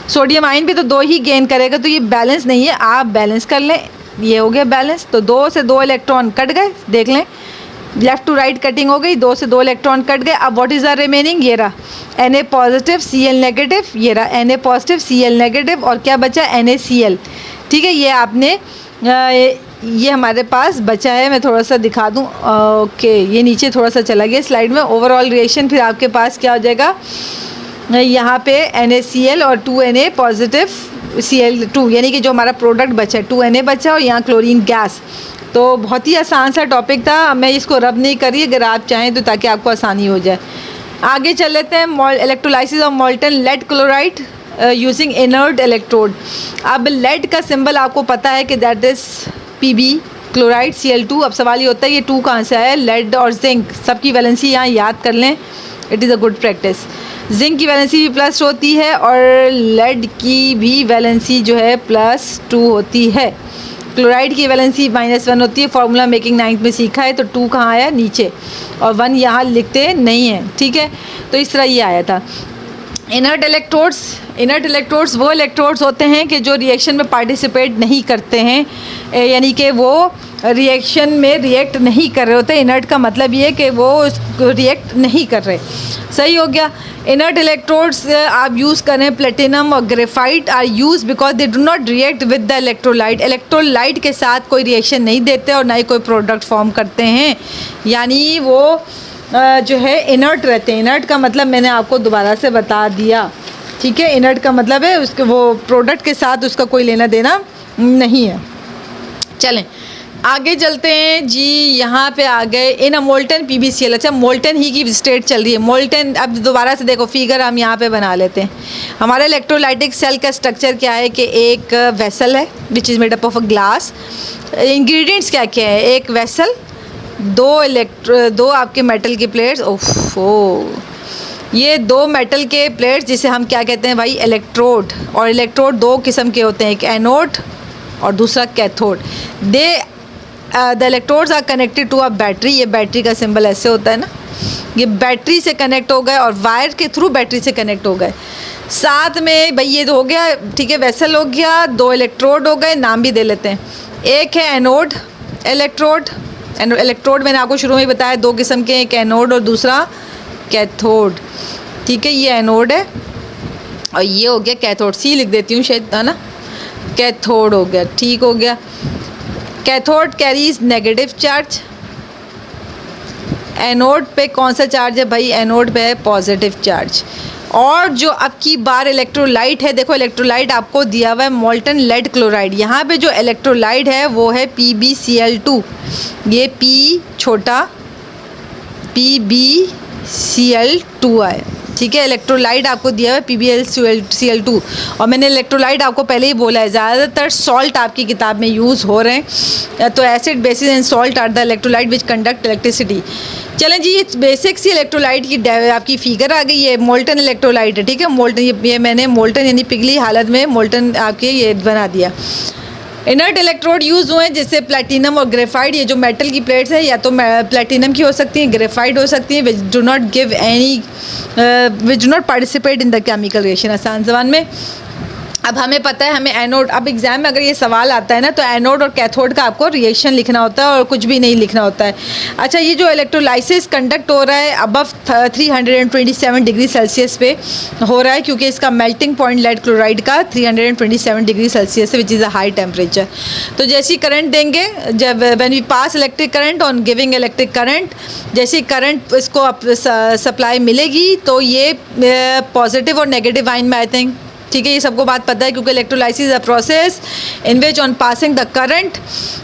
सोडियम आयन भी तो 2 ही गेन करेगा, तो ये बैलेंस नहीं है, आप बैलेंस कर लें। ये हो गया बैलेंस। तो 2 से 2 इलेक्ट्रॉन कट गए, देख लें लेफ़्ट टू राइट कटिंग हो गई, 2 से 2 इलेक्ट्रॉन कट गए। अब व्हाट इज़ आर रिमेनिंग, ये रहा Na पॉजिटिव Cl नेगेटिव, ये रहा Na पॉजिटिव Cl नेगेटिव, और क्या बचा? NaCl। ठीक है, ये आपने ये हमारे पास बचा है। मैं थोड़ा सा दिखा दूँ, ओके, ये नीचे थोड़ा सा चला गया स्लाइड में। ओवरऑल रिएक्शन फिर आपके पास क्या हो जाएगा, यहाँ पे NaCl और 2Na पॉजिटिव Cl2, यानी कि जो हमारा प्रोडक्ट बचा है 2Na बचा और यहाँ क्लोरीन गैस। तो बहुत ही आसान सा टॉपिक था, मैं इसको रब नहीं करी, अगर आप चाहें तो, ताकि आपको आसानी हो जाए। आगे चल लेते हैं, electrolysis of molten lead chloride using inert electrode. अब लेड का सिंबल आपको पता है कि that is Pb, chloride Cl2। अब सवाल ये होता है ये 2 कहाँ से आया? लेड और जिंक, सबकी वैलेंसी यहाँ याद कर लें, it is a good practice. Zinc की वैलेंसी भी प्लस होती है और लेड की भी वैलेंसी जो है +2 होती है। क्लोराइड की वैलेंसी -1 होती है, फार्मूला मेकिंग 9th में सीखा है। तो 2 कहाँ आया? नीचे, और 1 यहाँ लिखते नहीं हैं, ठीक है। तो इस तरह ये आया था। इनर्ट इलेक्ट्रोड्स वो इलेक्ट्रोड्स होते हैं कि जो रिएक्शन में पार्टिसिपेट नहीं करते हैं, यानी कि वो रिएक्शन में रिएक्ट नहीं कर रहे होते। इनर्ट का मतलब ये है कि वो रिएक्ट नहीं कर रहे। सही हो गया। इनर्ट इलेक्ट्रोड्स आप यूज़ करें, प्लेटिनम और graphite are use because they do not react with the electrolyte. Electrolyte के साथ कोई रिएक्शन नहीं देते और ना ही कोई प्रोडक्ट फॉर्म करते हैं, यानी वो जो है इनर्ट रहते हैं। इनर्ट का मतलब मैंने आपको दोबारा से बता दिया, ठीक है। इनर्ट का मतलब है उसके वो प्रोडक्ट के साथ उसका कोई लेना देना नहीं है। चलें आगे चलते हैं जी, यहाँ पे आ गए इन अ मोल्टन PbCl। अच्छा, मोल्टन ही की स्टेट चल रही है मोल्टन। अब दोबारा से देखो फिगर हम यहाँ पे बना लेते हैं। हमारे इलेक्ट्रोलाइटिक सेल का स्ट्रक्चर क्या है कि एक वेसल है which is made up of a glass. Ingredients क्या क्या है? एक वेसल, 2 आपके मेटल के प्लेट्स, ओफो, ये 2 मेटल के प्लेट्स जिसे हम क्या कहते हैं भाई? इलेक्ट्रोड। और इलेक्ट्रोड 2 किस्म के होते हैं, एक एनोड और दूसरा cathode. The electrodes are connected to a battery. ये बैटरी का सिंबल ऐसे होता है ना, ये बैटरी से कनेक्ट हो गए और वायर के थ्रू बैटरी से कनेक्ट हो गए। साथ में भाई ये तो हो गया, ठीक है, वेसल हो गया, 2 इलेक्ट्रोड हो गए, नाम भी दे लेते हैं। एक है एनोड इलेक्ट्रोड। इलेक्ट्रोड मैंने आपको शुरू में ही बताया 2 किस्म के, एक एनोड और दूसरा कैथोड, ठीक है। ये एनोड है और ये हो गया कैथोड। सी लिख देती हूँ शायद, है ना, कैथोड हो गया, ठीक हो गया। Cathode carries negative charge. Anode पे कौन सा चार्ज है भाई? एनोड पे है पॉजिटिव चार्ज। और जो अब की बार इलेक्ट्रोलाइट है, देखो इलेक्ट्रोलाइट आपको दिया हुआ है मोल्टन लेड क्लोराइड। यहाँ पे जो इलेक्ट्रोलाइट है वो है PbCl2। ये P छोटा PbCl2 है, ठीक है। इलेक्ट्रोलाइट आपको दिया हुआ है PbCl2 और मैंने इलेक्ट्रोलाइट आपको पहले ही बोला है, ज़्यादातर सॉल्ट आपकी किताब में यूज़ हो रहे हैं। तो acid, bases and salt are the electrolyte which conduct electricity. चलें जी, बेसिक सी इलेक्ट्रोलाइट की आपकी फिगर आ गई है। मोल्टन इलेक्ट्रोलाइट है, ठीक है। मोल्टन, ये मैंने मोल्टन यानी पिघली हालत में मोल्टन आपके ये बना दिया। इनर्ट इलेक्ट्रोड यूज़ हुए हैं जैसे प्लेटिनम और ग्रेफाइट। ये जो मेटल की प्लेट्स हैं या तो प्लेटिनम की हो सकती हैं, ग्रेफाइट हो सकती हैं, विच do not participate in the chemical reaction. आसान ज़बान में अब हमें पता है, हमें एनोड, अब एग्जाम में अगर ये सवाल आता है ना तो एनोड और कैथोड का आपको रिएक्शन लिखना होता है और कुछ भी नहीं लिखना होता है। अच्छा, ये जो इलेक्ट्रोलाइसिस कंडक्ट हो रहा है अबव 327 डिग्री सेल्सियस पे हो रहा है, क्योंकि इसका मेल्टिंग पॉइंट लेड क्लोराइड का 327 डिग्री सेल्सियस है, which is a high temperature. तो जैसे करंट देंगे, जब when we pass electric current on giving electric current, जैसे करंट इसको सप्लाई मिलेगी तो ये पॉजिटिव और नेगेटिव आइन में आई थिंक, ठीक है, ये सबको बात पता है, क्योंकि electrolysis a process in which on passing the current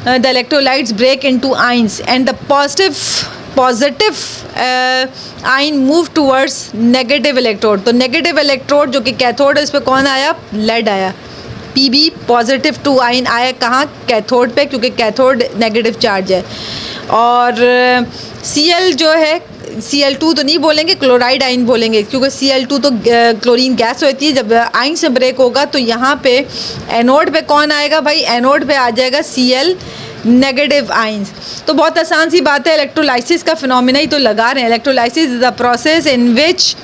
the electrolytes break into ions and the positive ion move towards negative electrode. तो नेगेटिव इलेक्ट्रोड जो कि कैथोड है, इस पर कौन आया? लेड आया। Pb पॉजिटिव 2 आइन आया कहाँ? कैथोड पे, क्योंकि कैथोड नेगेटिव चार्ज है। और Cl जो है, Cl2 तो नहीं बोलेंगे, क्लोराइड आइन बोलेंगे, क्योंकि Cl2 तो क्लोरीन गैस होती है। जब आइन से ब्रेक होगा तो यहाँ पे एनोड पे कौन आएगा भाई? एनोड पे आ जाएगा Cl नेगेटिव आइंस। तो बहुत आसान सी बात है, इलेक्ट्रोलाइसिस का फिनोमिना ही तो लगा रहे हैं। Electrolysis is the process in which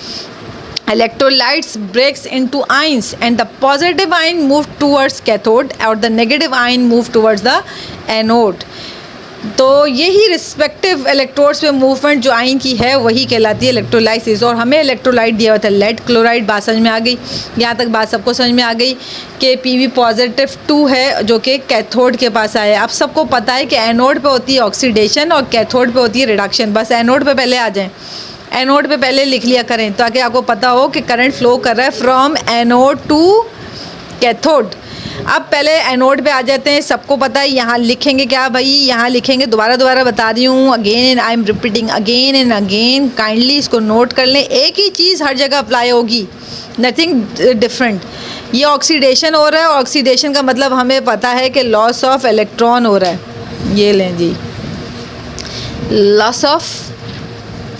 electrolytes breaks into ions and the positive ion move towards cathode और the negative ion move towards the anode। तो यही रिस्पेक्टिव इलेक्ट्रोड्स पे मूवमेंट जो आइन की है वही कहलाती है इलेक्ट्रोलाइसिस। और हमें इलेक्ट्रोलाइट दिया हुआ था लेड क्लोराइड। बात समझ में आ गई? यहाँ तक बात सबको समझ में आ गई कि Pb पॉजिटिव 2 है जो कि कैथोड के पास आया। अब सबको पता है कि एनोड पे होती है ऑक्सीडेशन और कैथोड पे होती है रिडक्शन। बस एनोड पे पहले आ जाएं, एनोड पे पहले लिख लिया करें ताकि आपको पता हो कि करंट फ्लो कर रहा है फ्रॉम एनोड टू कैथोड। अब पहले एनोड पे आ जाते हैं, सबको पता है। यहाँ लिखेंगे क्या भाई? यहाँ लिखेंगे, दोबारा बता रही हूँ, again and I am repeating again and again, kindly इसको नोट कर लें। एक ही चीज़ हर जगह अप्लाई होगी, नथिंग डिफरेंट। ये ऑक्सीडेशन हो रहा है, ऑक्सीडेशन का मतलब हमें पता है कि लॉस ऑफ इलेक्ट्रॉन हो रहा है। ये लें जी, लॉस ऑफ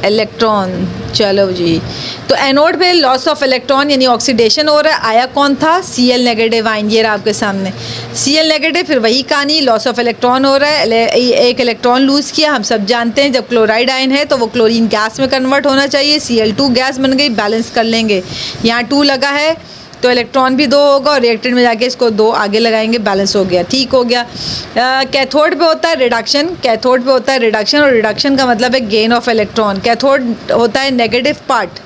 इलेक्ट्रॉन। चलो जी, तो एनोड पे लॉस ऑफ इलेक्ट्रॉन यानी ऑक्सीडेशन हो रहा है। आया कौन था? Cl negative ion. ये रहा आपके सामने Cl नेगेटिव। फिर वही कहानी, लॉस ऑफ इलेक्ट्रॉन हो रहा है, एक इलेक्ट्रॉन लूज़ किया। हम सब जानते हैं जब क्लोराइड आइन है तो वो क्लोरीन गैस में कन्वर्ट होना चाहिए, Cl2 गैस बन गई, बैलेंस कर लेंगे। यहाँ 2 लगा है तो इलेक्ट्रॉन भी 2 होगा और रिएक्टेंट में जाके इसको 2 आगे लगाएंगे, बैलेंस हो गया, ठीक हो गया। कैथोड पे होता है रिडक्शन, कैथोड पे होता है रिडक्शन और रिडक्शन का मतलब है गेन ऑफ इलेक्ट्रॉन। कैथोड होता है नेगेटिव पार्ट।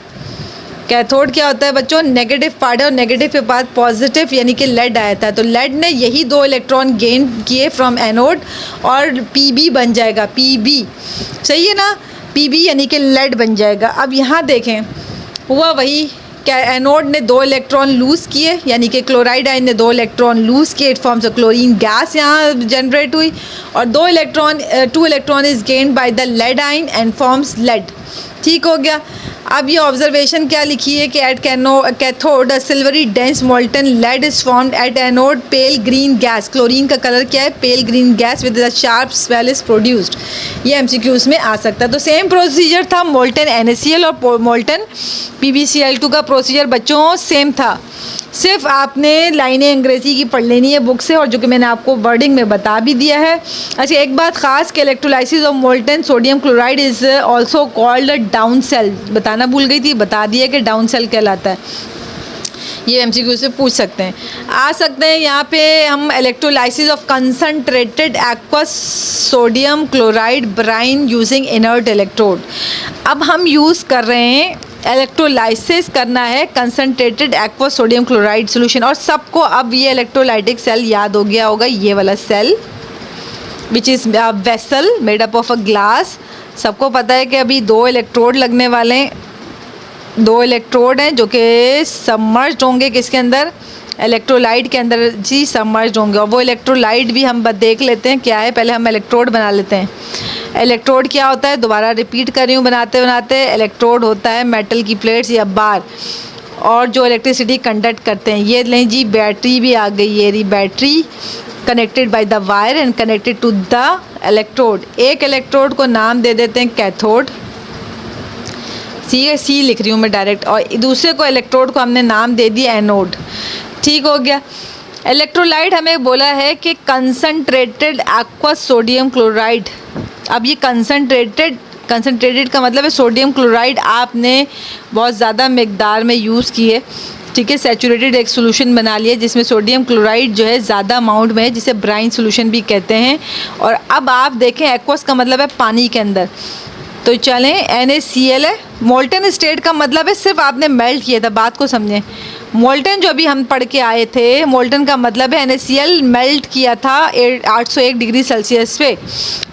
कैथोड क्या होता है बच्चों? नेगेटिव पार्ट है और नेगेटिव के बाद पॉजिटिव यानी कि लेड आया था, तो लेड ने यही 2 इलेक्ट्रॉन गेन किए फ्रॉम एनोड और Pb बन जाएगा। Pb सही है ना? Pb यानी कि लेड बन जाएगा। अब यहाँ देखें, हुआ वही, क्या एनोड ने 2 इलेक्ट्रॉन लूज़ किए यानी कि क्लोराइड आइन ने 2 इलेक्ट्रॉन लूज़ किए, it forms a chlorine gas यहाँ जनरेट हुई और 2 electron is gained by the lead ion and forms lead, ठीक हो गया। अब ये ऑब्जर्वेशन क्या लिखी है कि at cathode a silvery dense molten lead is formed, at anode pale green gas. Chlorine का कलर क्या है? Pale green gas with the sharp smell is produced. ये MCQs में आ सकता है। तो सेम प्रोसीजर था, मोल्टन NaCl और मोल्टन PbCl2 का प्रोसीजर बच्चों सेम था। सिर्फ आपने लाइनें अंग्रेज़ी की पढ़ लेनी है बुक से, और जो कि मैंने आपको वर्डिंग में बता भी दिया है। अच्छा, एक बात ख़ास कि electrolysis of molten sodium chloride is also called down cell. बताना भूल गई थी, बता दिया कि डाउन सेल कहलाता है। ये MCQ से पूछ सकते हैं, आ सकते हैं। यहाँ पे हम electrolysis of concentrated aqueous sodium chloride brine using inert electrode. अब हम यूज़ कर रहे हैं, इलेक्ट्रोलाइसिस करना है concentrated aqua sodium chloride solution. और सबको अब ये इलेक्ट्रोलाइटिक सेल याद हो गया होगा, ये वाला cell which is vessel made up of a glass. सबको पता है कि अभी 2 इलेक्ट्रोड लगने वाले हैं, 2 इलेक्ट्रोड हैं जो कि सबमर्ज्ड होंगे किसके अंदर? इलेक्ट्रोलाइट के अंदर जी सबमर्ज्ड होंगे। और वो इलेक्ट्रोलाइट भी हम देख लेते हैं क्या है, पहले हम इलेक्ट्रोड बना लेते हैं। इलेक्ट्रोड क्या होता है, दोबारा रिपीट कर रही हूँ बनाते बनाते, इलेक्ट्रोड होता है मेटल की प्लेट्स या बार और जो इलेक्ट्रिसिटी कंडक्ट करते हैं। ये लें जी बैटरी भी आ गई, ये रही battery connected by the wire and connected to the electrode. एक इलेक्ट्रोड को नाम दे देते हैं कैथोड, सी लिख रही हूँ मैं डायरेक्ट, और दूसरे को इलेक्ट्रोड को हमने नाम दे दिया एनोड। ठीक हो गया। इलेक्ट्रोलाइट हमें बोला है कि कंसनट्रेटेड एक्वस सोडियम क्लोराइड। अब ये कंसनट्रेटेड का मतलब है सोडियम क्लोराइड आपने बहुत ज़्यादा मिकदार में यूज़ की है, ठीक है। सैचुरेटेड एक सोल्यूशन बना लिया जिसमें सोडियम क्लोराइड जो है ज़्यादा अमाउंट में है, जिसे ब्राइन सोल्यूशन भी कहते हैं। और अब आप देखें एक्वस का मतलब है पानी के अंदर, तो चलें NaCl है। मोल्टन स्टेट का मतलब है सिर्फ आपने मेल्ट किया था, बात को समझें। मोल्टन जो अभी हम पढ़ के आए थे, मोल्टन का मतलब है NaCl मेल्ट किया था 801 डिग्री सेल्सियस पे,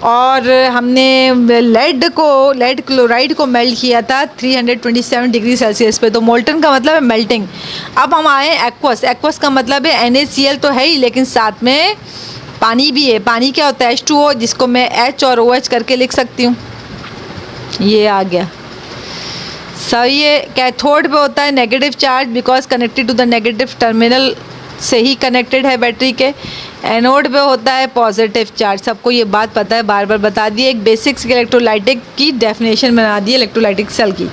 और हमने लेड क्लोराइड को मेल्ट किया था 327 डिग्री सेल्सियस पे। तो मोल्टन का मतलब है मेल्टिंग। अब हम आए एक्वस का मतलब है NaCl तो है ही, लेकिन साथ में पानी भी है। पानी क्या होता है H2O, जिसको मैं H और OH करके लिख सकती हूँ। ये आ गया सही। ये कैथोड पे होता है negative charge because connected to the negative terminal से ही कनेक्टेड है बैटरी के। एनोड पे होता है पॉजिटिव चार्ज। सबको ये बात पता है, बार बार बता दी। एक बेसिक्स इलेक्ट्रोलाइटिक की डेफिनेशन बना दी इलेक्ट्रोलाइटिक सेल की।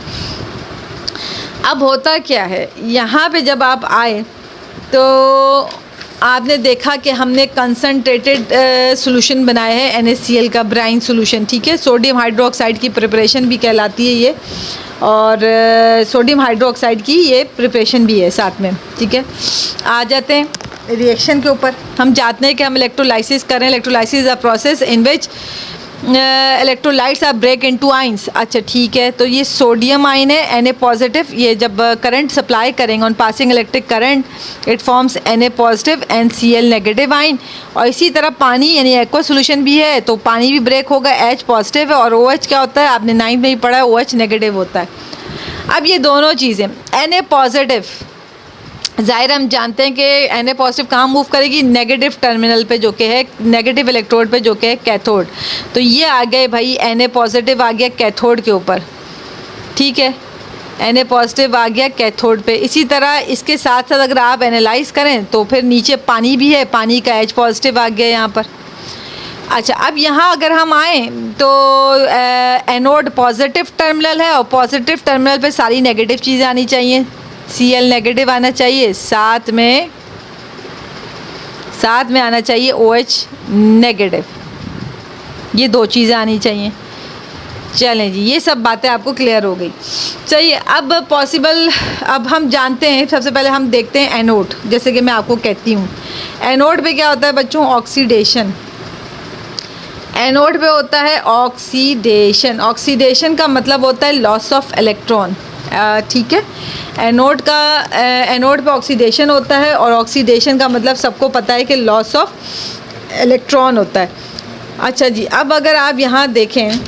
अब होता क्या है, यहाँ पे जब आप आए तो आपने देखा कि हमने कंसनट्रेटेड सॉल्यूशन बनाया है NaCl का ब्राइन सॉल्यूशन, ठीक है। सोडियम हाइड्रोक्साइड की प्रिपरेशन भी कहलाती है ये, और सोडियम हाइड्रोक्साइड की ये प्रिपरेशन भी है साथ में, ठीक है। आ जाते हैं रिएक्शन के ऊपर। हम चाहते हैं कि हम इलेक्ट्रोलाइसिस करें। Electrolysis a process in which electrolytes are break into ions. अच्छा ठीक है, तो ये सोडियम आइन है Na पॉजिटिव। ये जब करंट सप्लाई करेंगे on passing electric current it forms Na positive and Cl negative ion. और इसी तरह पानी यानी एक्वा सोल्यूशन भी है तो पानी भी ब्रेक होगा, H पॉजिटिव है, और OH क्या होता है आपने 9th में ही पढ़ा है, OH नेगेटिव होता है। अब ये दोनों चीज़ें Na पॉजिटिव, ज़ाहिर हम जानते हैं कि Na पॉजिटिव कहाँ मूव करेगी, नेगेटिव टर्मिनल पे जो कि है नेगेटिव इलेक्ट्रोड पे जो कि है कैथोड। तो ये आ गए भाई Na पॉजिटिव आ गया कैथोड के ऊपर, ठीक है। Na पॉजिटिव आ गया कैथोड पे। इसी तरह इसके साथ साथ अगर आप एनालाइज करें तो फिर नीचे पानी भी है, पानी का H पॉजिटिव आ गया यहाँ पर। अच्छा अब यहाँ अगर हम आए तो एनोड पॉजिटिव टर्मिनल है और पॉजिटिव टर्मिनल पे सारी नेगेटिव चीज़ें आनी चाहिए। Cl नेगेटिव आना चाहिए, साथ में आना चाहिए OH नेगेटिव। ये दो चीज़ें आनी चाहिए। चलें जी, ये सब बातें आपको क्लियर हो गई। चलिए अब पॉसिबल, अब हम जानते हैं, सबसे पहले हम देखते हैं एनोड। जैसे कि मैं आपको कहती हूँ एनोड पे क्या होता है बच्चों, ऑक्सीडेशन। एनोड पे होता है ऑक्सीडेशन। ऑक्सीडेशन का मतलब होता है लॉस ऑफ इलेक्ट्रॉन, ठीक है। एनोड पे ऑक्सीडेशन होता है, और ऑक्सीडेशन का मतलब सबको पता है कि लॉस ऑफ इलेक्ट्रॉन होता है। अच्छा जी, अब अगर आप यहाँ देखें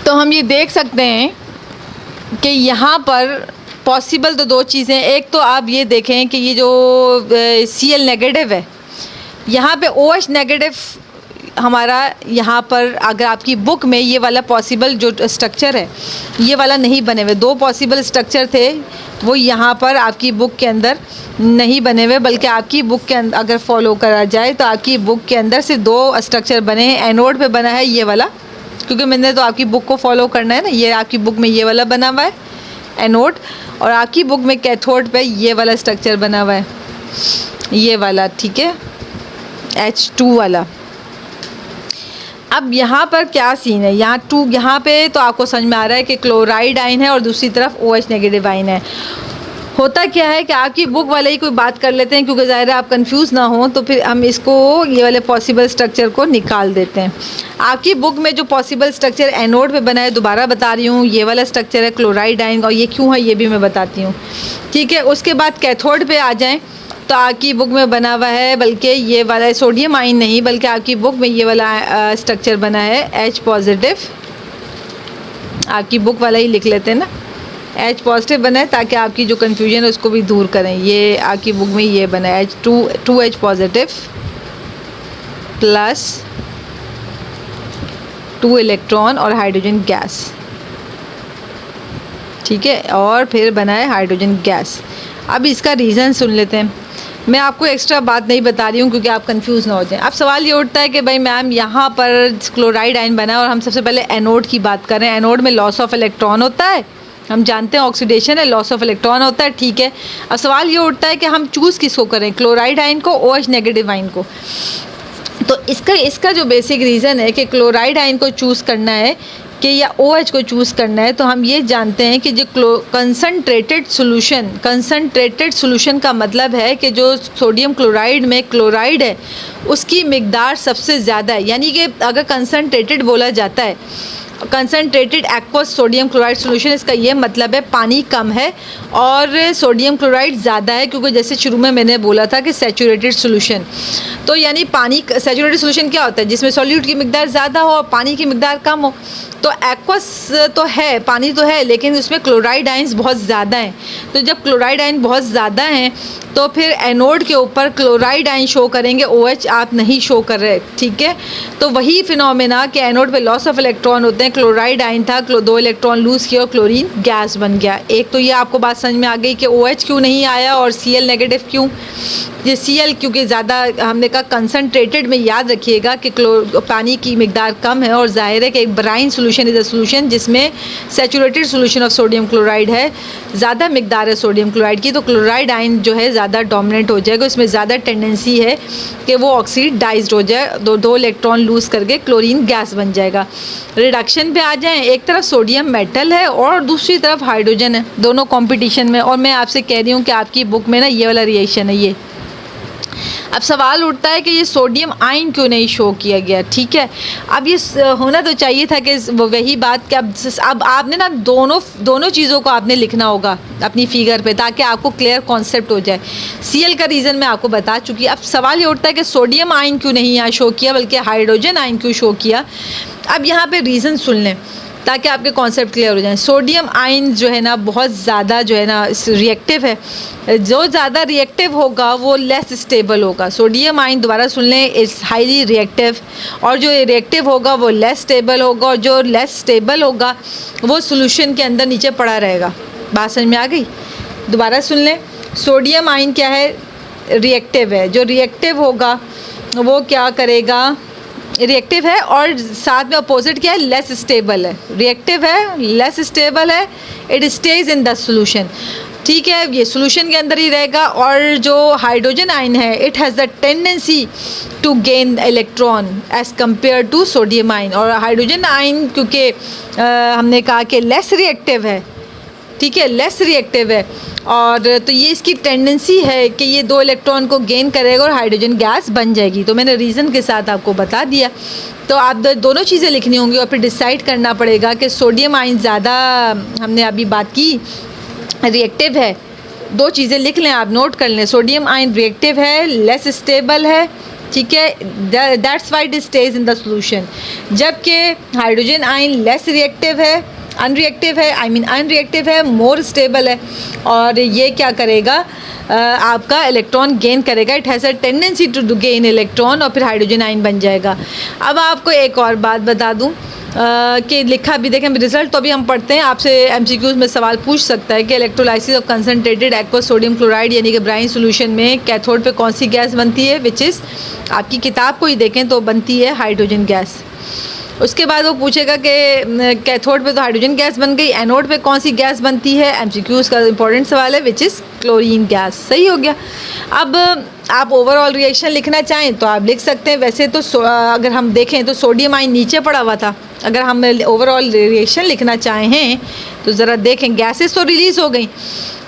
तो हम ये देख सकते हैं कि यहाँ पर पॉसिबल तो दो चीज़ें। एक तो आप ये देखें कि ये जो Cl नेगेटिव है, यहाँ पे OH नेगेटिव हमारा यहाँ पर अगर आपकी बुक में ये वाला पॉसिबल जो स्ट्रक्चर है ये वाला नहीं बने हुए। दो पॉसिबल स्ट्रक्चर थे वो यहाँ पर आपकी बुक के अंदर नहीं बने हुए, बल्कि आपकी बुक के अंदर अगर फॉलो करा जाए तो आपकी बुक के अंदर सिर्फ दो स्ट्रक्चर बने हैं। एनोड पे बना है ये वाला, क्योंकि मैंने तो आपकी बुक को फॉलो करना है ना। ये आपकी बुक में ये वाला बना हुआ है एनोड, और आपकी बुक में कैथोड पे ये वाला स्ट्रक्चर बना हुआ है, ये वाला, ठीक है, H2 वाला। अब यहाँ पर क्या सीन है, यहाँ पे तो आपको समझ में आ रहा है कि क्लोराइड आइन है और दूसरी तरफ OH नेगेटिव आइन है। होता क्या है कि आपकी बुक वाले ही कोई बात कर लेते हैं, क्योंकि ज़ाहिर है आप कंफ्यूज ना हो, तो फिर हम इसको ये वाले पॉसिबल स्ट्रक्चर को निकाल देते हैं। आपकी बुक में जो पॉसिबल स्ट्रक्चर एनोड पे बना है, दोबारा बता रही हूँ, ये वाला स्ट्रक्चर है क्लोराइड आइन, और ये क्यों है ये भी मैं बताती हूँ, ठीक है। उसके बाद कैथोड पे आ जाएँ तो आपकी बुक में बना हुआ है, बल्कि ये वाला सोडियम आइन नहीं, बल्कि आपकी बुक में ये वाला स्ट्रक्चर बना है H पॉजिटिव। आपकी बुक वाला ही लिख लेते हैं ना, H पॉजिटिव बना है, ताकि आपकी जो कन्फ्यूजन है उसको भी दूर करें। ये आपकी बुक में ये बना है H2H पॉजिटिव प्लस 2 इलेक्ट्रॉन और हाइड्रोजन गैस, ठीक है, और फिर बना है हाइड्रोजन गैस। अब इसका रीज़न सुन लेते हैं। मैं आपको एक्स्ट्रा बात नहीं बता रही हूँ क्योंकि आप कंफ्यूज ना हो जाएं। अब सवाल ये उठता है कि भाई मैम यहाँ पर क्लोराइड आयन बना है और हम सबसे पहले एनोड की बात करें। एनोड में लॉस ऑफ इलेक्ट्रॉन होता है, हम जानते हैं ऑक्सीडेशन है, लॉस ऑफ इलेक्ट्रॉन होता है, ठीक है। अब सवाल ये उठता है कि हम चूज़ किसको करें, क्लोराइड आयन को, OH नेगेटिव आयन को। तो इसका जो बेसिक रीज़न है कि क्लोराइड आयन को चूज़ करना है कि या OH को चूज़ करना है, तो हम ये जानते हैं कि जो कंसनट्रेटेड सोल्यूशन का मतलब है कि जो सोडियम क्लोराइड में क्लोराइड है उसकी मिकदार सबसे ज़्यादा है। यानी कि अगर कंसनट्रेटेड बोला जाता है, concentrated aqueous sodium chloride solution, इसका ये मतलब है पानी कम है और सोडियम क्लोराइड ज़्यादा है, क्योंकि जैसे शुरू में मैंने बोला था कि सैचुरेटेड सोल्यूशन, तो यानी पानी, सैचुरेटेड सोल्यूशन क्या होता है, जिसमें सॉल्यूट की मिकदार ज़्यादा हो और पानी की मिकदार कम हो। तो एक्वस तो है, पानी तो है, लेकिन उसमें क्लोराइड आयंस बहुत ज़्यादा हैं। तो जब क्लोराइड आयन बहुत ज़्यादा हैं तो फिर एनोड के ऊपर क्लोराइड आयन शो करेंगे, OH आप नहीं शो कर रहे, ठीक है। तो वही फिनोमेना कि एनोड पे लॉस ऑफ इलेक्ट्रॉन होते हैं, क्लोराइड आयन था, 2 इलेक्ट्रॉन लूज़ किया और क्लोरीन गैस बन गया। एक तो ये आपको बात समझ में आ गई कि OH क्यों नहीं आया और Cl नेगेटिव क्यों। ये Cl क्योंकि ज़्यादा, हमने कहा कंसनट्रेटेड में, याद रखिएगा कि पानी की मिकदार कम है और जाहिर है कि एक brine solution is a solution जिसमें saturated solution of sodium chloride है, ज़्यादा मिकदार है सोडियम क्लोराइड की, तो क्लोराइड आयन जो है ज़्यादा डोमिनेंट हो जाएगा, इसमें ज़्यादा टेंडेंसी है कि वो ऑक्सीडाइज्ड हो जाए, दो इलेक्ट्रॉन लूज़ करके क्लोरीन गैस बन जाएगा। रिडक्शन पे आ जाएं, एक तरफ सोडियम मेटल है और दूसरी तरफ हाइड्रोजन है, दोनों कंपटीशन में, और मैं आपसे कह रही हूँ कि आपकी बुक में ना ये वाला रिएक्शन है ये। अब सवाल उठता है कि ये सोडियम आयन क्यों नहीं शो किया गया, ठीक है। अब ये होना तो चाहिए था कि वही बात कि अब आपने ना दोनों चीज़ों को आपने लिखना होगा अपनी फिगर पे, ताकि आपको क्लियर कॉन्सेप्ट हो जाए। Cl का रीज़न मैं आपको बता चुकी। अब सवाल ये उठता है कि सोडियम आयन क्यों नहीं यहाँ शो किया बल्कि हाइड्रोजन आयन क्यों शो किया। अब यहाँ पे रीज़न सुन लें ताकि आपके कॉन्सेप्ट क्लियर हो जाए। सोडियम आयन जो है ना बहुत ज़्यादा जो है ना रिएक्टिव है, जो ज़्यादा रिएक्टिव होगा वो लेस स्टेबल होगा। सोडियम आयन, दोबारा सुन लें, इज़ हाईली रिएक्टिव, और जो रिएक्टिव होगा वो लेस स्टेबल होगा, और जो लेस स्टेबल होगा वो सोल्यूशन के अंदर नीचे पड़ा रहेगा। बात समझ में आ गई? दोबारा सुन लें, सोडियम आयन क्या है, रिएक्टिव है, जो रिएक्टिव होगा वो क्या करेगा, रिएक्टिव है, और साथ में अपोजिट क्या है, लेस स्टेबल है। रिएक्टिव है, लेस स्टेबल है, it stays in the solution, ठीक है, ये सोल्यूशन के अंदर ही रहेगा। और जो हाइड्रोजन आयन है, it has the tendency to gain electron as compare to sodium ion. और हाइड्रोजन आयन क्योंकि हमने कहा कि लेस रिएक्टिव है, ठीक है, लेस रिएक्टिव है, और तो ये इसकी टेंडेंसी है कि ये 2 इलेक्ट्रॉन को गेन करेगा और हाइड्रोजन गैस बन जाएगी। तो मैंने रीज़न के साथ आपको बता दिया। तो आप दोनों चीज़ें लिखनी होंगी और फिर डिसाइड करना पड़ेगा कि सोडियम आयन ज़्यादा, हमने अभी बात की, रिएक्टिव है। 2 चीज़ें लिख लें, आप नोट कर लें, सोडियम आयन रिएक्टिव है, लेस स्टेबल है, ठीक है, that's why it stays in the solution. जबकि हाइड्रोजन आयन लेस रिएक्टिव है, अनरिएक्टिव है, अनरिएक्टिव है, मोर स्टेबल है, और ये क्या करेगा, आपका इलेक्ट्रॉन गेन करेगा, it has a tendency to gain electron, और फिर हाइड्रोजन आयन बन जाएगा। अब आपको एक और बात बता दूं कि लिखा भी देखें, रिजल्ट तो अभी हम पढ़ते हैं, आपसे MCQs में सवाल पूछ सकता है कि electrolysis of concentrated aqueous sodium chloride यानी कि ब्राइन सोल्यूशन में कैथोड पे कौन सी गैस बनती है, विच इज़, आपकी किताब को ही देखें तो बनती है हाइड्रोजन गैस। उसके बाद वो पूछेगा कि कैथोड पे तो हाइड्रोजन गैस बन गई, एनोड पे कौन सी गैस बनती है, MCQs का इंपॉर्टेंट सवाल है, विच इज़ क्लोरीन गैस। सही हो गया। अब आप ओवरऑल रिएक्शन लिखना चाहें तो आप लिख सकते हैं। वैसे तो अगर हम देखें तो सोडियम आयन नीचे पड़ा हुआ था, अगर हम ओवरऑल रिएक्शन लिखना चाहें तो ज़रा देखें, गैसेस तो रिलीज़ हो गई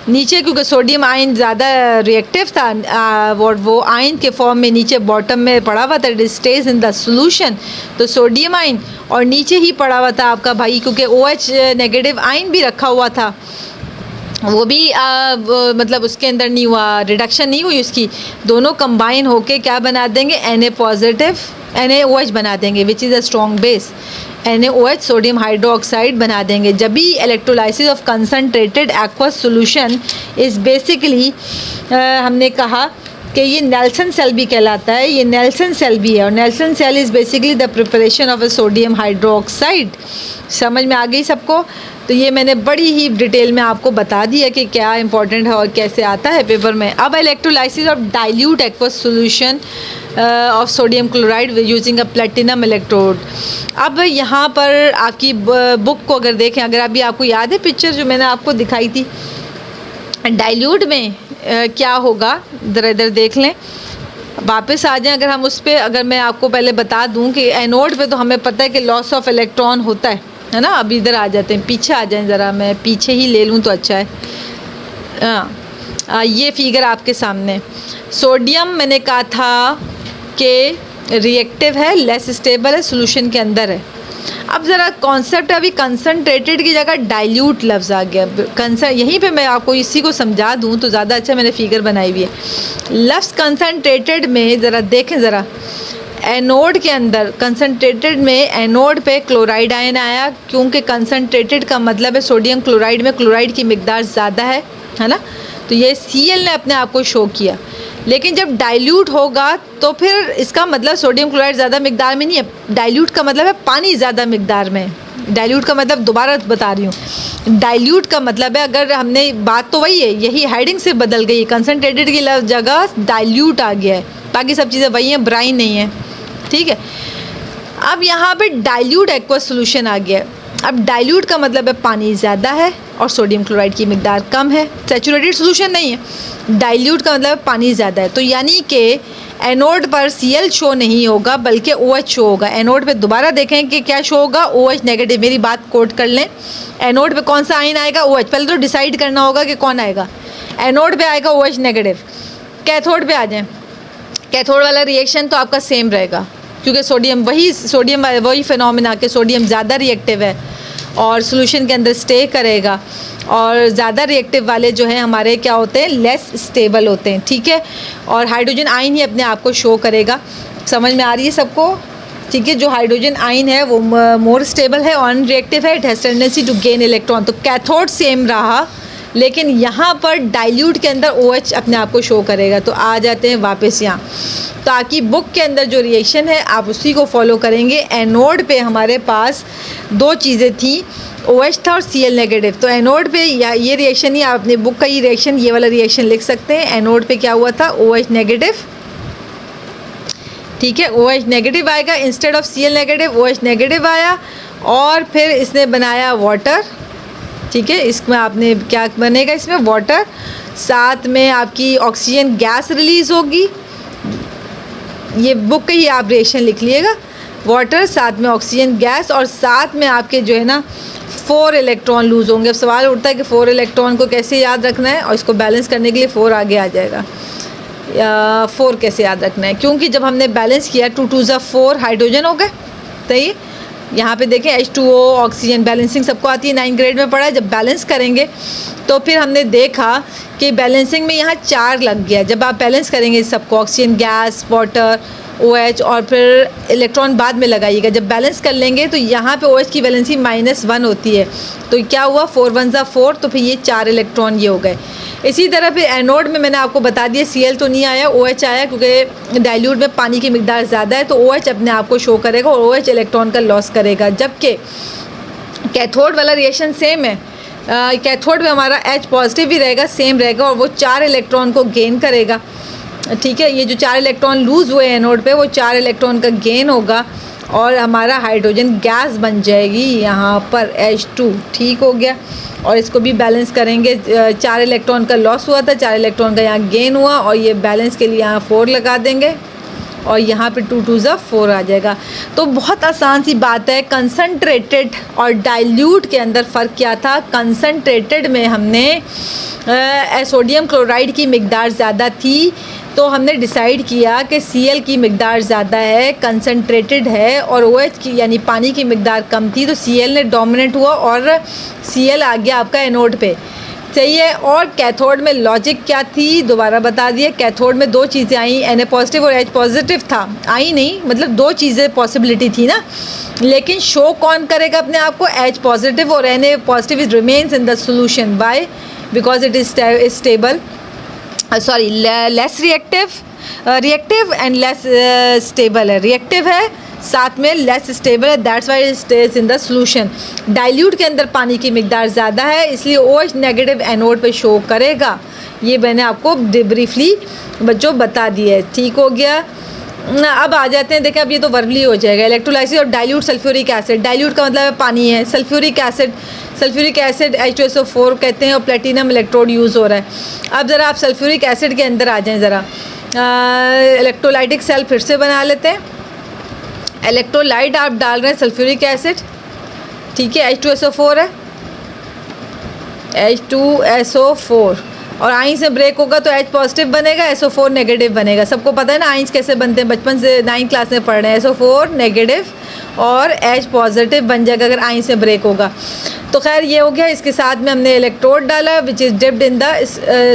नीचे, क्योंकि सोडियम आयन ज़्यादा रिएक्टिव था, वो आयन के फॉर्म में नीचे बॉटम में पड़ा हुआ था, it stays in the solution. तो सोडियम आयन और नीचे ही पड़ा हुआ था आपका भाई, क्योंकि OH नेगेटिव आयन भी रखा हुआ था, वो भी मतलब उसके अंदर नहीं हुआ, रिडक्शन नहीं हुई उसकी, दोनों कंबाइन होके क्या बना देंगे, Na पॉजिटिव, NaOH बना देंगे, विच is a strong base, NaOH sodium hydroxide बना देंगे। जब भी electrolysis of concentrated aqueous solution is basically हमने कहा कि ये नेल्सन सेल भी कहलाता है, ये नेल्सन सेल भी है। और Nelson cell is basically the preparation of a sodium hydroxide. समझ में आ गई सबको? तो ये मैंने बड़ी ही डिटेल में आपको बता दिया कि क्या इंपॉर्टेंट है और कैसे आता है पेपर में। अब electrolysis of dilute aqueous solution of sodium chloride using a platinum electrode. अब यहाँ पर आपकी बुक को अगर देखें, अगर अभी आपको याद है पिक्चर जो मैंने आपको दिखाई थी, डाइल्यूट में क्या होगा, ज़रा इधर देख लें, वापस आ जाएं। अगर हम उस पर, अगर मैं आपको पहले बता दूं कि एनोड पे तो हमें पता है कि लॉस ऑफ इलेक्ट्रॉन होता है ना। अब इधर आ जाते हैं, पीछे आ जाएं ज़रा, मैं पीछे ही ले लूँ तो अच्छा है। ये फिगर आपके सामने, सोडियम मैंने कहा था कि रिएक्टिव है, लेस स्टेबल है, सोल्यूशन के अंदर है। अब ज़रा कॉन्सेप्ट अभी कंसनट्रेटेड की जगह डाइल्यूट लफ्ज़ आ गया। यहीं पे मैं आपको इसी को समझा दूं तो ज़्यादा अच्छा मैंने फिगर बनाई हुई है। लफ्ज़ कंसनट्रेटेड में ज़रा देखें, ज़रा एनोड के अंदर कंसनट्रेटेड में एनोड पे क्लोराइड आयन आया, क्योंकि कंसनट्रेटेड का मतलब है सोडियम क्लोराइड में क्लोराइड की मिकदार ज़्यादा है ना। तो ये Cl ने अपने आप को शो किया। लेकिन जब डाइल्यूट होगा तो फिर इसका मतलब सोडियम क्लोराइड ज़्यादा मिकदार में नहीं है, डाइल्यूट का मतलब है पानी ज़्यादा मिकदार में। डाइल्यूट का मतलब, दोबारा बता रही हूँ, डाइल्यूट का मतलब है, अगर हमने बात तो वही है, यही हेडिंग से बदल गई, कंसनट्रेटेड की जगह डाइल्यूट आ गया है, बाकी सब चीज़ें वही हैं, ब्राइन नहीं है, ठीक है। अब यहाँ पे डाइल्यूट एक्वस सोल्यूशन आ गया। अब डाइल्यूट का मतलब है पानी ज़्यादा है और सोडियम क्लोराइड की मिकदार कम है, सैचुरेटेड सोल्यूशन नहीं है। डाइल्यूट का मतलब पानी ज़्यादा है, तो यानी कि एनोड पर Cl शो नहीं होगा बल्कि OH शो होगा। एनोड पे दोबारा देखें कि क्या शो होगा, OH नेगेटिव। मेरी बात कोट कर लें, एनोड पे कौन सा आयन आएगा, OH। पहले तो डिसाइड करना होगा कि कौन आएगा। एनोड पे आएगा OH नेगेटिव। कैथोड पे आ जाएं, कैथोड वाला रिएक्शन तो आपका सेम रहेगा, क्योंकि सोडियम वही फिनोमिना के सोडियम ज़्यादा रिएक्टिव है और सोल्यूशन के अंदर स्टे करेगा, और ज़्यादा रिएक्टिव वाले जो हैं हमारे क्या होते हैं, लेस स्टेबल होते हैं, ठीक है। और हाइड्रोजन आयन ही अपने आप को शो करेगा। समझ में आ रही है सबको? ठीक है, जो हाइड्रोजन आयन है वो मोर स्टेबल है, ऑन रिएक्टिव है, it has tendency to gain electron. तो कैथोड सेम रहा, लेकिन यहाँ पर डाइल्यूट के अंदर OH अपने आप को शो करेगा। तो आ जाते हैं वापस यहाँ, ताकि बुक के अंदर जो रिएक्शन है आप उसी को फॉलो करेंगे। एनोड पे हमारे पास दो चीज़ें थी, OH था और Cl नेगेटिव। तो एनोड पे ये रिएक्शन ही, आप अपने बुक का ही रिएक्शन, ये वाला रिएक्शन लिख सकते हैं। एनोड पे क्या हुआ था, OH नेगेटिव, ठीक है, OH नेगेटिव आएगा instead of Cl negative, OH negative आया और फिर इसने बनाया वाटर, ठीक है। इसमें आपने क्या बनेगा, इसमें वाटर, साथ में आपकी ऑक्सीजन गैस रिलीज़ होगी। ये बुक का ही आप रिएक्शन लिख लीजिएगा, वाटर साथ में ऑक्सीजन गैस, और साथ में आपके जो है ना 4 इलेक्ट्रॉन लूज़ होंगे। अब सवाल उठता है कि 4 इलेक्ट्रॉन को कैसे याद रखना है, और इसको बैलेंस करने के लिए 4 आगे आ जाएगा। 4 कैसे याद रखना है, क्योंकि जब हमने बैलेंस किया 2 2 ज़ा 4 हाइड्रोजन हो गए, सही। यहाँ पे देखें H2O ऑक्सीजन बैलेंसिंग सबको आती है, 9 ग्रेड में पढ़ा है। जब बैलेंस करेंगे तो फिर हमने देखा कि बैलेंसिंग में यहाँ 4 लग गया। जब आप बैलेंस करेंगे सबको, ऑक्सीजन गैस, वाटर, OH और फिर इलेक्ट्रॉन बाद में लगाइएगा। जब बैलेंस कर लेंगे तो यहाँ पे OH की वैलेंसी -1 होती है, तो क्या हुआ 4 1 ज़ा 4, तो फिर ये 4 इलेक्ट्रॉन ये हो गए। इसी तरह फिर एनोड में मैंने आपको बता दिया Cl तो नहीं आया, OH आया, क्योंकि डाइल्यूट में पानी की मिकदार ज़्यादा है, तो OH अपने आप को शो करेगा और OH इलेक्ट्रॉन का लॉस करेगा। जबकि कैथोड वाला रिएक्शन सेम है, कैथोड में हमारा H पॉजिटिव भी रहेगा, सेम रहेगा, और वो 4 इलेक्ट्रॉन को गेन करेगा, ठीक है। ये जो 4 इलेक्ट्रॉन लूज़ हुए एनोड पे, वो 4 इलेक्ट्रॉन का गेन होगा और हमारा हाइड्रोजन गैस बन जाएगी यहाँ पर H2, ठीक हो गया। और इसको भी बैलेंस करेंगे, 4 इलेक्ट्रॉन का लॉस हुआ था, 4 इलेक्ट्रॉन का यहाँ गेन हुआ, और ये बैलेंस के लिए यहाँ 4 लगा देंगे और यहाँ पे 2 2 ज़ा 4 आ जाएगा। तो बहुत आसान सी बात है। कंसनट्रेटेड और डाइल्यूट के अंदर फ़र्क क्या था, कंसनट्रेटेड में हमने सोडियम क्लोराइड की मिकदार ज़्यादा थी, तो हमने डिसाइड किया कि Cl की मिकदार ज़्यादा है, कंसनट्रेटेड है, और OH की यानी पानी की मिकदार कम थी, तो Cl ने डोमिनेट हुआ और Cl आ गया आपका एनोड पे, सही है। और कैथोड में लॉजिक क्या थी, दोबारा बता दिए। कैथोड में 2 चीज़ें आई, Na पॉजिटिव और H पॉजिटिव था, आई नहीं, मतलब 2 चीज़ें पॉसिबिलिटी थी ना, लेकिन शो कौन करेगा अपने आप को, H पॉजिटिव, और Na positive is remains in the solution, by because it is stable. Sorry less reactive and less stable है। रिएक्टिव है साथ में लेस स्टेबल है, that's why it stays in the solution. Dilute के अंदर पानी की मिकदार ज़्यादा है इसलिए OH नेगेटिव एनोड पे शो करेगा। ये मैंने आपको ब्रीफली बच्चों बता दिया है, ठीक हो गया। अब आ जाते हैं, देखें अब ये तो वर्बली हो जाएगा। इलेक्ट्रोलाइसिस और डाइल्यूट सल्फ्यूरिक एसिड, डाइल्यूट का मतलब है पानी है, सल्फ्यूरिक एसिड H2SO4 कहते हैं और प्लेटिनम इलेक्ट्रोड यूज़ हो रहा है। अब ज़रा आप सल्फ्यूरिक एसिड के अंदर आ जाएं ज़रा। इलेक्ट्रोलाइटिक सेल फिर से बना लेते हैं। इलेक्ट्रोलाइट आप डाल रहे हैं सल्फ्यूरिक एसिड, ठीक है, H2SO4 है, H2SO4 और आइंस में ब्रेक होगा तो H पॉजिटिव बनेगा, SO4 नेगेटिव बनेगा। सबको पता है ना आइंस कैसे बनते हैं, बचपन से 9th क्लास में पढ़ रहे हैं। SO4 नेगेटिव और H पॉजिटिव बन जाएगा अगर आइंस में ब्रेक होगा। तो खैर ये हो गया। इसके साथ में हमने इलेक्ट्रोड डाला which is dipped in the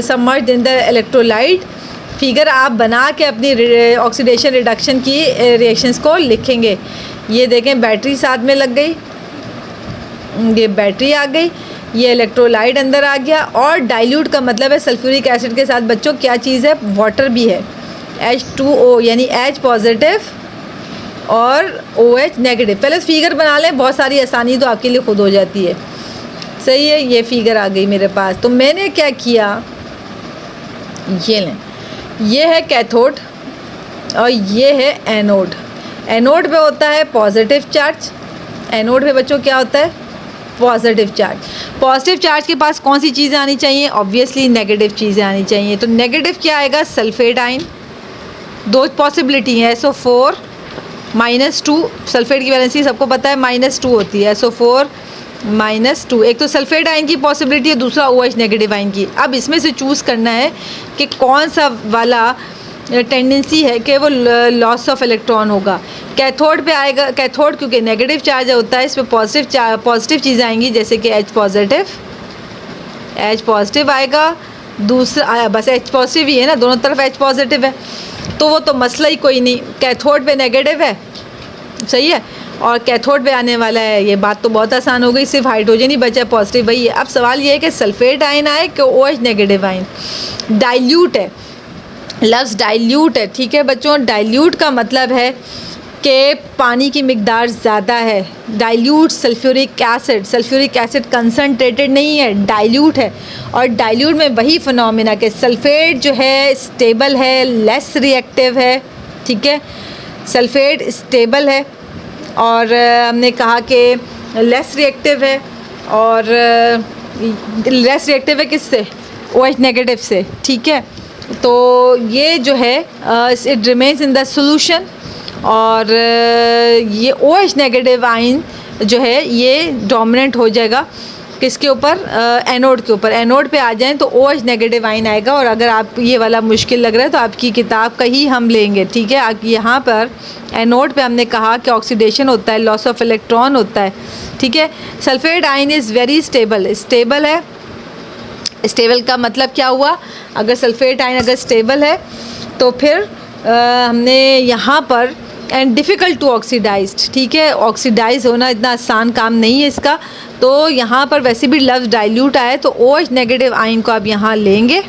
submerged in the electrolyte. Figure आप बना के अपनी ऑक्सीडेशन रिडक्शन की रिएक्शंस को लिखेंगे। ये देखें बैटरी साथ में लग गई, ये बैटरी आ गई, ये इलेक्ट्रोलाइट अंदर आ गया और डाइल्यूट का मतलब है सल्फ्यूरिक एसिड के साथ बच्चों क्या चीज़ है, वाटर भी है, H2O यानी H पॉजिटिव और OH नेगेटिव। पहले फिगर बना लें, बहुत सारी आसानी तो आपके लिए खुद हो जाती है। सही है, ये फिगर आ गई मेरे पास। तो मैंने क्या किया, ये लें, ये है कैथोड और ये है एनोड। एनोड पे होता है पॉजिटिव चार्ज, एनोड पे बच्चों क्या होता है, पॉजिटिव चार्ज। पॉजिटिव चार्ज के पास कौन सी चीज़ें आनी चाहिए, ऑब्वियसली नेगेटिव चीज़ें आनी चाहिए। तो नेगेटिव क्या आएगा, सल्फेट आयन। दो पॉसिबिलिटी हैं, SO4 -2, सल्फेट की वैलेंसी सबको पता है -2 होती है, SO4 -2। एक तो सल्फेट आयन की पॉसिबिलिटी है, दूसरा OH नेगेटिव आयन की। अब इसमें से चूज़ करना है कि कौन सा वाला टेंडेंसी है कि वो लॉस ऑफ इलेक्ट्रॉन होगा। कैथोड पे आएगा, कैथोड क्योंकि नेगेटिव चार्ज होता है, इस पर पॉजिटिव चीज़ें आएंगी जैसे कि H पॉजिटिव आएगा। दूसरा बस H पॉजिटिव ही है ना, दोनों तरफ H पॉजिटिव है तो वो तो मसला ही कोई नहीं। कैथोड पे नेगेटिव है, सही है, और कैथोड पे आने वाला है, ये बात तो बहुत आसान हो गई, सिर्फ हाइड्रोजन ही बचा है पॉजिटिव, वही है। अब सवाल ये है कि सल्फेट आयन आए कि OH नेगेटिव आयन। डाइल्यूट है, लफ्ज़ डाइल्यूट है, ठीक है बच्चों। डाइल्यूट का मतलब है कि पानी की मिकदार ज़्यादा है। डाइल्यूट सल्फ्यूरिक एसिड कंसनट्रेटेड नहीं है, डाइल्यूट है। और डाइल्यूट में वही फिनोमिना कि सल्फेट जो है स्टेबल है, लेस रिएक्टिव है, ठीक है, सल्फेट स्टेबल है और हमने कहा कि लेस रिएक्टिव है। और लेस रिएक्टिव है किससे, OH नेगेटिव से, ठीक है। तो ये जो है it remains in the solution और ये OH नेगेटिव आयन जो है ये डोमिनेंट हो जाएगा किसके ऊपर, एनोड के ऊपर। एनोड पे आ जाएं तो OH नेगेटिव आयन आएगा। और अगर आप ये वाला मुश्किल लग रहा है तो आपकी किताब का ही हम लेंगे, ठीक है। आप यहाँ पर एनोड पे हमने कहा कि ऑक्सीडेशन होता है, लॉस ऑफ इलेक्ट्रॉन होता है, ठीक है। Sulphate ion is very stable है। स्टेबल का मतलब क्या हुआ, अगर सल्फेट आयन अगर स्टेबल है तो फिर हमने यहाँ पर एंड डिफ़िकल्ट टू ऑक्सीडाइज्ड, ठीक है, ऑक्सीडाइज होना इतना आसान काम नहीं है इसका। तो यहाँ पर वैसे भी लफ्ज़ डाइल्यूट आए तो OH नेगेटिव आयन को आप यहाँ लेंगे।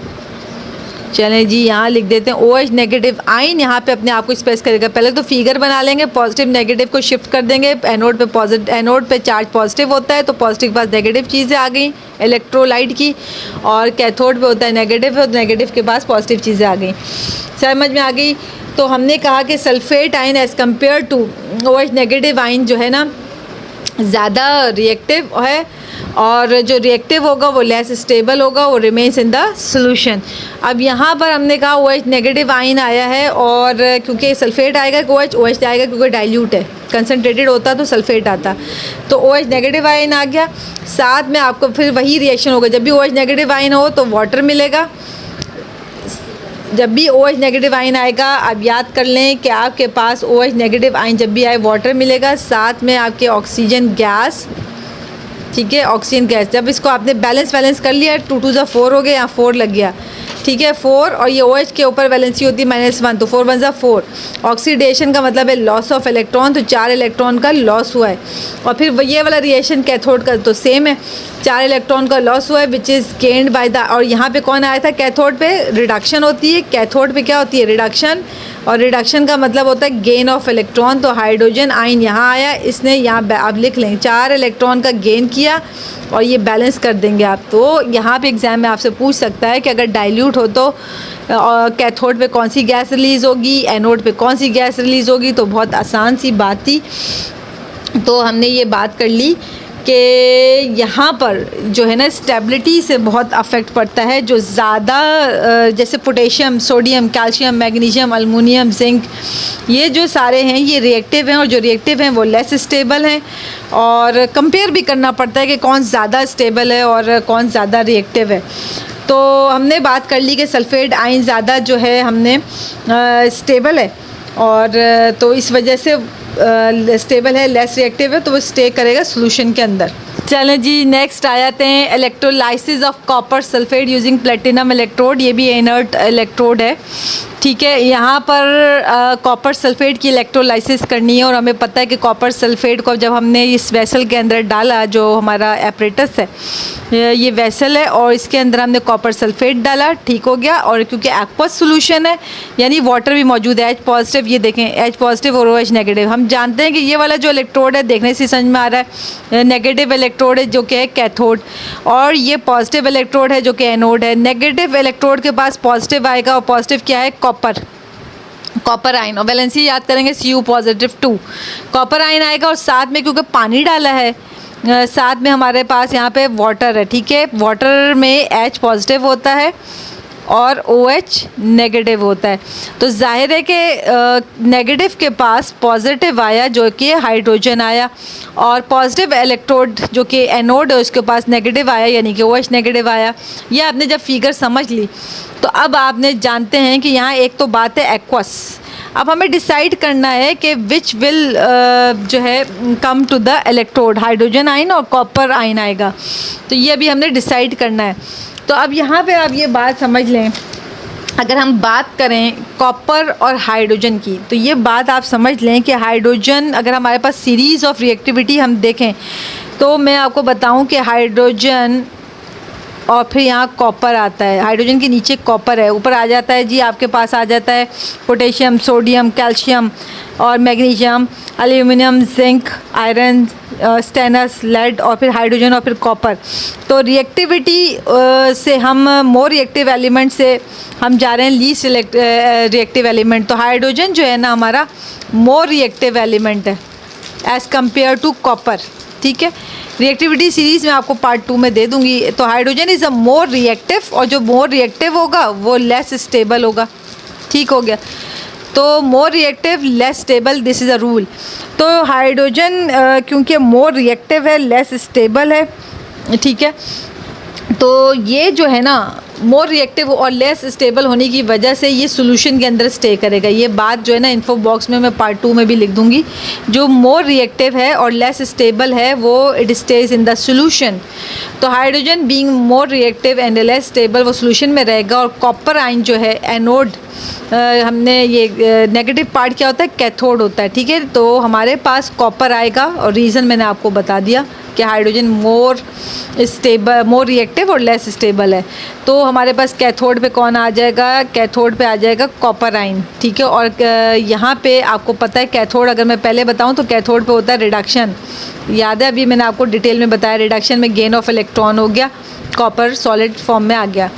चलें जी, यहाँ लिख देते हैं OH नेगेटिव आयन, यहाँ पे अपने आप को स्पेस करेगा। पहले तो फिगर बना लेंगे, पॉजिटिव नेगेटिव को शिफ्ट कर देंगे। एनोड पे चार्ज पॉजिटिव होता है तो पॉजिटिव के पास नेगेटिव चीज़ें आ गई इलेक्ट्रोलाइट की, और कैथोड पे होता है नेगेटिव, और नेगेटिव के पास पॉजिटिव चीज़ें आ गई। समझ में आ गई। तो हमने कहा कि sulphate ion as compare to OH negative ion जो है ना ज़्यादा रिएक्टिव है, और जो रिएक्टिव होगा वो लेस स्टेबल होगा, वो रिमेन्स इन द सोल्यूशन। अब यहाँ पर हमने कहा OH नेगेटिव आयन आया है, और क्योंकि सल्फेट आएगा कि OH आएगा क्योंकि डाइल्यूट है, कंसनट्रेटेड होता तो सल्फेट आता, तो OH नेगेटिव आयन आ गया। साथ में आपको फिर वही रिएक्शन होगा, जब भी OH नेगेटिव आयन हो तो वाटर मिलेगा, जब भी OH नेगेटिव आयन आएगा आप याद कर लें कि आपके पास OH नेगेटिव आयन जब भी आए वाटर मिलेगा, साथ में आपके ऑक्सीजन गैस, ठीक है, ऑक्सीजन गैस। जब इसको आपने बैलेंस कर लिया, 2 2 4 हो गया, यहाँ 4 लग गया, ठीक है 4, और ये OH के ऊपर वैलेंसी होती है -1, तो 4 × 1 = 4। ऑक्सीडेशन का मतलब है लॉस ऑफ इलेक्ट्रॉन, तो 4 इलेक्ट्रॉन का लॉस हुआ है। और फिर ये वाला रिएक्शन कैथोड का तो सेम है, 4 इलेक्ट्रॉन का लॉस हुआ है which is gained by the, और यहाँ पे कौन आया था कैथोड पे रिडक्शन होती है, कैथोड पे क्या होती है रिडक्शन, और रिडक्शन का मतलब होता है गेन ऑफ इलेक्ट्रॉन। तो हाइड्रोजन आयन यहाँ आया, इसने यहाँ आप लिख लें 4 इलेक्ट्रॉन का गेन किया और ये बैलेंस कर देंगे आप। तो यहाँ पे एग्ज़ाम में आपसे पूछ सकता है कि अगर डाइल्यूट हो तो कैथोड पे कौन सी गैस रिलीज़ होगी, एनोड पे कौन सी गैस रिलीज़ होगी। तो बहुत आसान सी बात थी। तो हमने ये बात कर ली कि यहाँ पर जो है ना स्टेबिलिटी से बहुत अफेक्ट पड़ता है। जो ज़्यादा जैसे potassium, sodium, calcium, magnesium, aluminium, zinc, ये जो सारे हैं ये रिएक्टिव हैं, और जो रिएक्टिव हैं वो लेस स्टेबल हैं। और कंपेयर भी करना पड़ता है कि कौन ज़्यादा स्टेबल है और कौन ज़्यादा रिएक्टिव है। तो हमने बात कर ली कि सल्फेट आयन ज़्यादा जो है हमने स्टेबल है, और तो इस वजह से स्टेबल है, लेस रिएक्टिव है, तो वो स्टे करेगा सॉल्यूशन के अंदर। चलें जी, नेक्स्ट आ जाते हैं electrolysis of copper sulphate using platinum electrode. ये भी इनर्ट इलेक्ट्रोड है, ठीक है। यहाँ पर कॉपर सल्फेट की इलेक्ट्रोलाइसिस करनी है, और हमें पता है कि कॉपर सल्फेट को जब हमने इस वेसल के अंदर डाला, जो हमारा एपरेटस है ये वेसल है, और इसके अंदर हमने कॉपर सल्फेट डाला, ठीक हो गया। और क्योंकि एक्वस सोल्यूशन है यानी वाटर भी मौजूद है, H+, ये देखें H+ और OH-। हम जानते हैं कि ये वाला जो इलेक्ट्रोड है देखने से समझ में आ रहा है नेगेटिव इलेक्ट्रोड है जो कि है कैथोड, और ये पॉजिटिव इलेक्ट्रोड है जो कि एनोड है। नेगेटिव इलेक्ट्रोड के पास पॉजिटिव आएगा, और पॉजिटिव क्या है कॉपर आयन, और वैलेंसी याद करेंगे Cu+2 कॉपर आयन आएगा। और साथ में क्योंकि पानी डाला है, साथ में हमारे पास यहाँ पे वाटर है, ठीक है। वाटर में H+ होता है और OH नेगेटिव होता है, तो जाहिर है कि नेगेटिव के पास पॉजिटिव आया जो कि हाइड्रोजन आया, और पॉजिटिव इलेक्ट्रोड जो कि एनोड है उसके पास नेगेटिव आया यानी कि OH नेगेटिव आया। ये आपने जब फिगर समझ ली तो अब आपने जानते हैं कि यहाँ एक तो बात है एक्वस। अब हमें डिसाइड करना है कि विच विल जो है come to the electrode, hydrogen ion और कॉपर आयन आएगा, तो ये अभी हमने डिसाइड करना है। तो अब यहाँ पे आप ये बात समझ लें, अगर हम बात करें कॉपर और हाइड्रोजन की, तो ये बात आप समझ लें कि हाइड्रोजन अगर हमारे पास सीरीज़ ऑफ रिएक्टिविटी हम देखें तो मैं आपको बताऊं कि हाइड्रोजन और फिर यहाँ कॉपर आता है, हाइड्रोजन के नीचे कॉपर है, ऊपर आ जाता है जी आपके पास आ जाता है पोटेशियम, सोडियम, कैल्शियम और magnesium, aluminium, zinc, iron, stannous, lead, और फिर हाइड्रोजन और फिर कॉपर। तो रिएक्टिविटी से हम मोर रिएक्टिव एलिमेंट से हम जा रहे हैं लीस्ट रिएक्टिव एलिमेंट। तो हाइड्रोजन जो है ना हमारा मोर रिएक्टिव एलिमेंट है एज़ कम्पेयर टू कॉपर, ठीक है। रिएक्टिविटी सीरीज़ में आपको पार्ट 2 में दे दूंगी। तो hydrogen is a more reactive, और जो मोर रिएक्टिव होगा वो लेस स्टेबल होगा, ठीक हो गया। तो मोर reactive less stable, this is a rule. तो हाइड्रोजन क्योंकि मोर रिएक्टिव है, लेस स्टेबल है, ठीक है। तो ये जो है ना मोर रिएक्टिव और लेस स्टेबल होने की वजह से ये सॉल्यूशन के अंदर स्टे करेगा। ये बात जो है ना इन्फो बॉक्स में मैं पार्ट 2 में भी लिख दूंगी। जो मोर रिएक्टिव है और लेस स्टेबल है वो it stays in the solution. तो hydrogen being more reactive and less stable वो सॉल्यूशन में रहेगा। और कॉपर आयन जो है एनोड, हमने ये नेगेटिव पार्ट क्या होता है कैथोड होता है, ठीक है। तो हमारे पास कॉपर आएगा, और रीज़न मैंने आपको बता दिया कि hydrogen more stable, more reactive और लेस स्टेबल है। तो हमारे पास कैथोड पे कौन आ जाएगा, कैथोड पे आ जाएगा कॉपर आयन, ठीक है। और यहाँ पे आपको पता है कैथोड, अगर मैं पहले बताऊँ तो कैथोड पे होता है रिडक्शन, याद है अभी मैंने आपको डिटेल में बताया, रिडक्शन में गेन ऑफ इलेक्ट्रॉन हो गया, कॉपर सॉलिड फॉर्म में आ गया।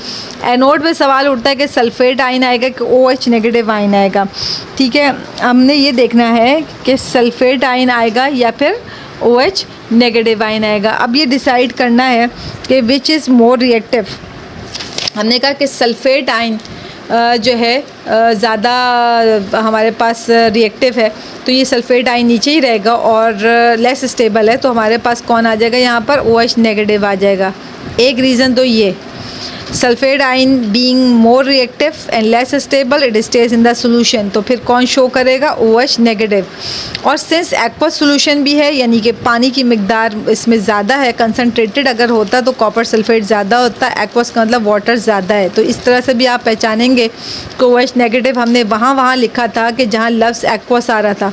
एनोड पे सवाल उठता है कि सल्फेट आयन आएगा कि OH नेगेटिव आयन आएगा, ठीक है। हमने ये देखना है कि सल्फेट आयन आएगा या फिर OH नेगेटिव आयन आएगा। अब ये डिसाइड करना है कि विच इज़ मोर रिएक्टिव। हमने कहा कि सल्फेट आयन जो है ज़्यादा हमारे पास रिएक्टिव है, तो ये सल्फेट आयन नीचे ही रहेगा और लेस स्टेबल है, तो हमारे पास कौन आ जाएगा यहाँ पर OH नेगेटिव आ जाएगा। एक रीज़न तो ये। Sulphate ion being more reactive and less stable it stays in the solution. तो फिर कौन शो करेगा? OH negative. और सिंस एक्वस सोल्यूशन भी है, यानी कि पानी की मिकदार इसमें ज़्यादा है, कंसनट्रेटेड अगर होता तो कॉपर सल्फेट ज़्यादा होता, एक्वस का मतलब वाटर ज़्यादा है। तो इस तरह से भी आप पहचानेंगे कि OH नेगेटिव हमने वहाँ लिखा था कि जहाँ लफ्ज़ एक्वस आ रहा था,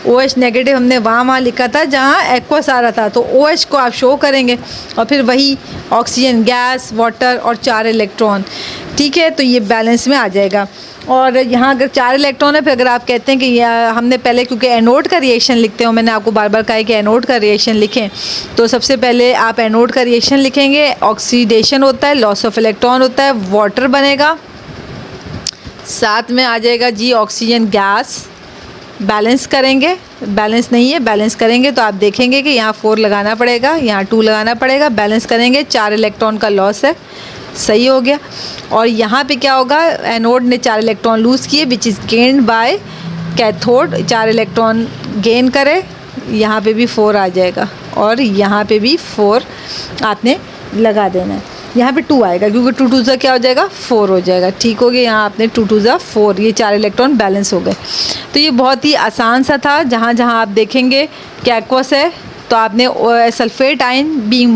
OH नेगेटिव हमने वहाँ लिखा था जहाँ एक्वस आ रहा था, तो OH को आप शो करेंगे। और फिर वही ऑक्सीजन गैस, वाटर और 4 इलेक्ट्रॉन, ठीक है, तो ये बैलेंस में आ जाएगा। और यहाँ अगर 4 इलेक्ट्रॉन है, फिर अगर आप कहते हैं कि हमने पहले क्योंकि एनोड का रिएक्शन लिखते हो, मैंने आपको बार बार कहा है कि एनोड का रिएक्शन लिखें, तो सबसे पहले आप एनोड का रिएक्शन लिखेंगे। ऑक्सीडेशन होता है, लॉस ऑफ इलेक्ट्रॉन होता है, वाटर बनेगा, साथ में आ जाएगा जी ऑक्सीजन गैस। बैलेंस करेंगे, बैलेंस नहीं है, बैलेंस करेंगे तो आप देखेंगे कि यहाँ 4 लगाना पड़ेगा, यहाँ 2 लगाना पड़ेगा। बैलेंस करेंगे, 4 इलेक्ट्रॉन का लॉस है, सही हो गया। और यहाँ पे क्या होगा? एनोड ने 4 इलेक्ट्रॉन लूज़ किए which is gained by cathode, 4 electron gain करे, यहाँ पे भी 4 आ जाएगा और यहाँ पे भी 4 आपने लगा देना है। यहाँ पे 2 आएगा क्योंकि 2 2 ज़ा क्या हो जाएगा? 4 हो जाएगा, ठीक हो गया। यहाँ आपने 2 2 ज़ा 4, ये 4 इलेक्ट्रॉन बैलेंस हो गए। तो ये बहुत ही आसान सा था। जहाँ जहाँ आप देखेंगे कि एक्वस है तो आपने sulphate ion being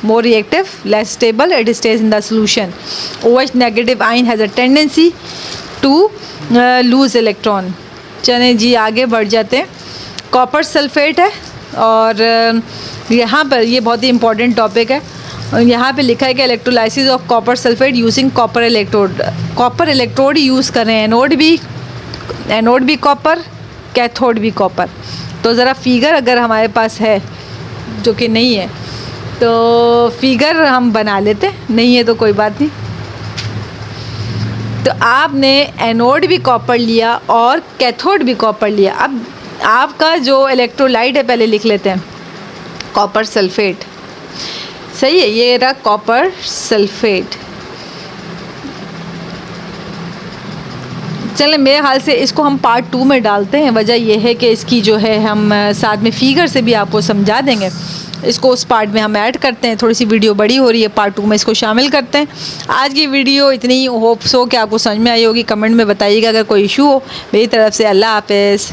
more reactive less stable it stays in the solution. OH negative ion has a tendency to lose electron. चलें जी आगे बढ़ जाते हैं। कॉपर सल्फेट है और यहाँ पर ये बहुत ही इंपॉर्टेंट टॉपिक है। यहाँ पे लिखा है कि electrolysis of copper sulphate using copper electrode. Copper electrode he use कर रहे हैं, एनोड भी कॉपर, कैथोड भी कॉपर। तो ज़रा फिगर अगर हमारे पास है, जो कि नहीं है, तो फिगर हम बना लेते, नहीं है तो कोई बात नहीं। तो आपने एनोड भी कॉपर लिया और कैथोड भी कॉपर लिया। अब आपका जो इलेक्ट्रोलाइट है पहले लिख लेते हैं, कॉपर सल्फेट, सही है, ये रहा कॉपर सल्फेट। चलें मेरे ख्याल से इसको हम पार्ट 2 में डालते हैं। वजह यह है कि इसकी जो है हम साथ में फिगर से भी आपको समझा देंगे, इसको उस पार्ट में हम ऐड करते हैं। थोड़ी सी वीडियो बड़ी हो रही है, पार्ट 2 में इसको शामिल करते हैं। आज की वीडियो इतनी ही, होप्स हो कि आपको समझ में आई होगी। कमेंट में बताइएगा अगर कोई इशू हो। मेरी तरफ से अल्लाह हाफ़िज़।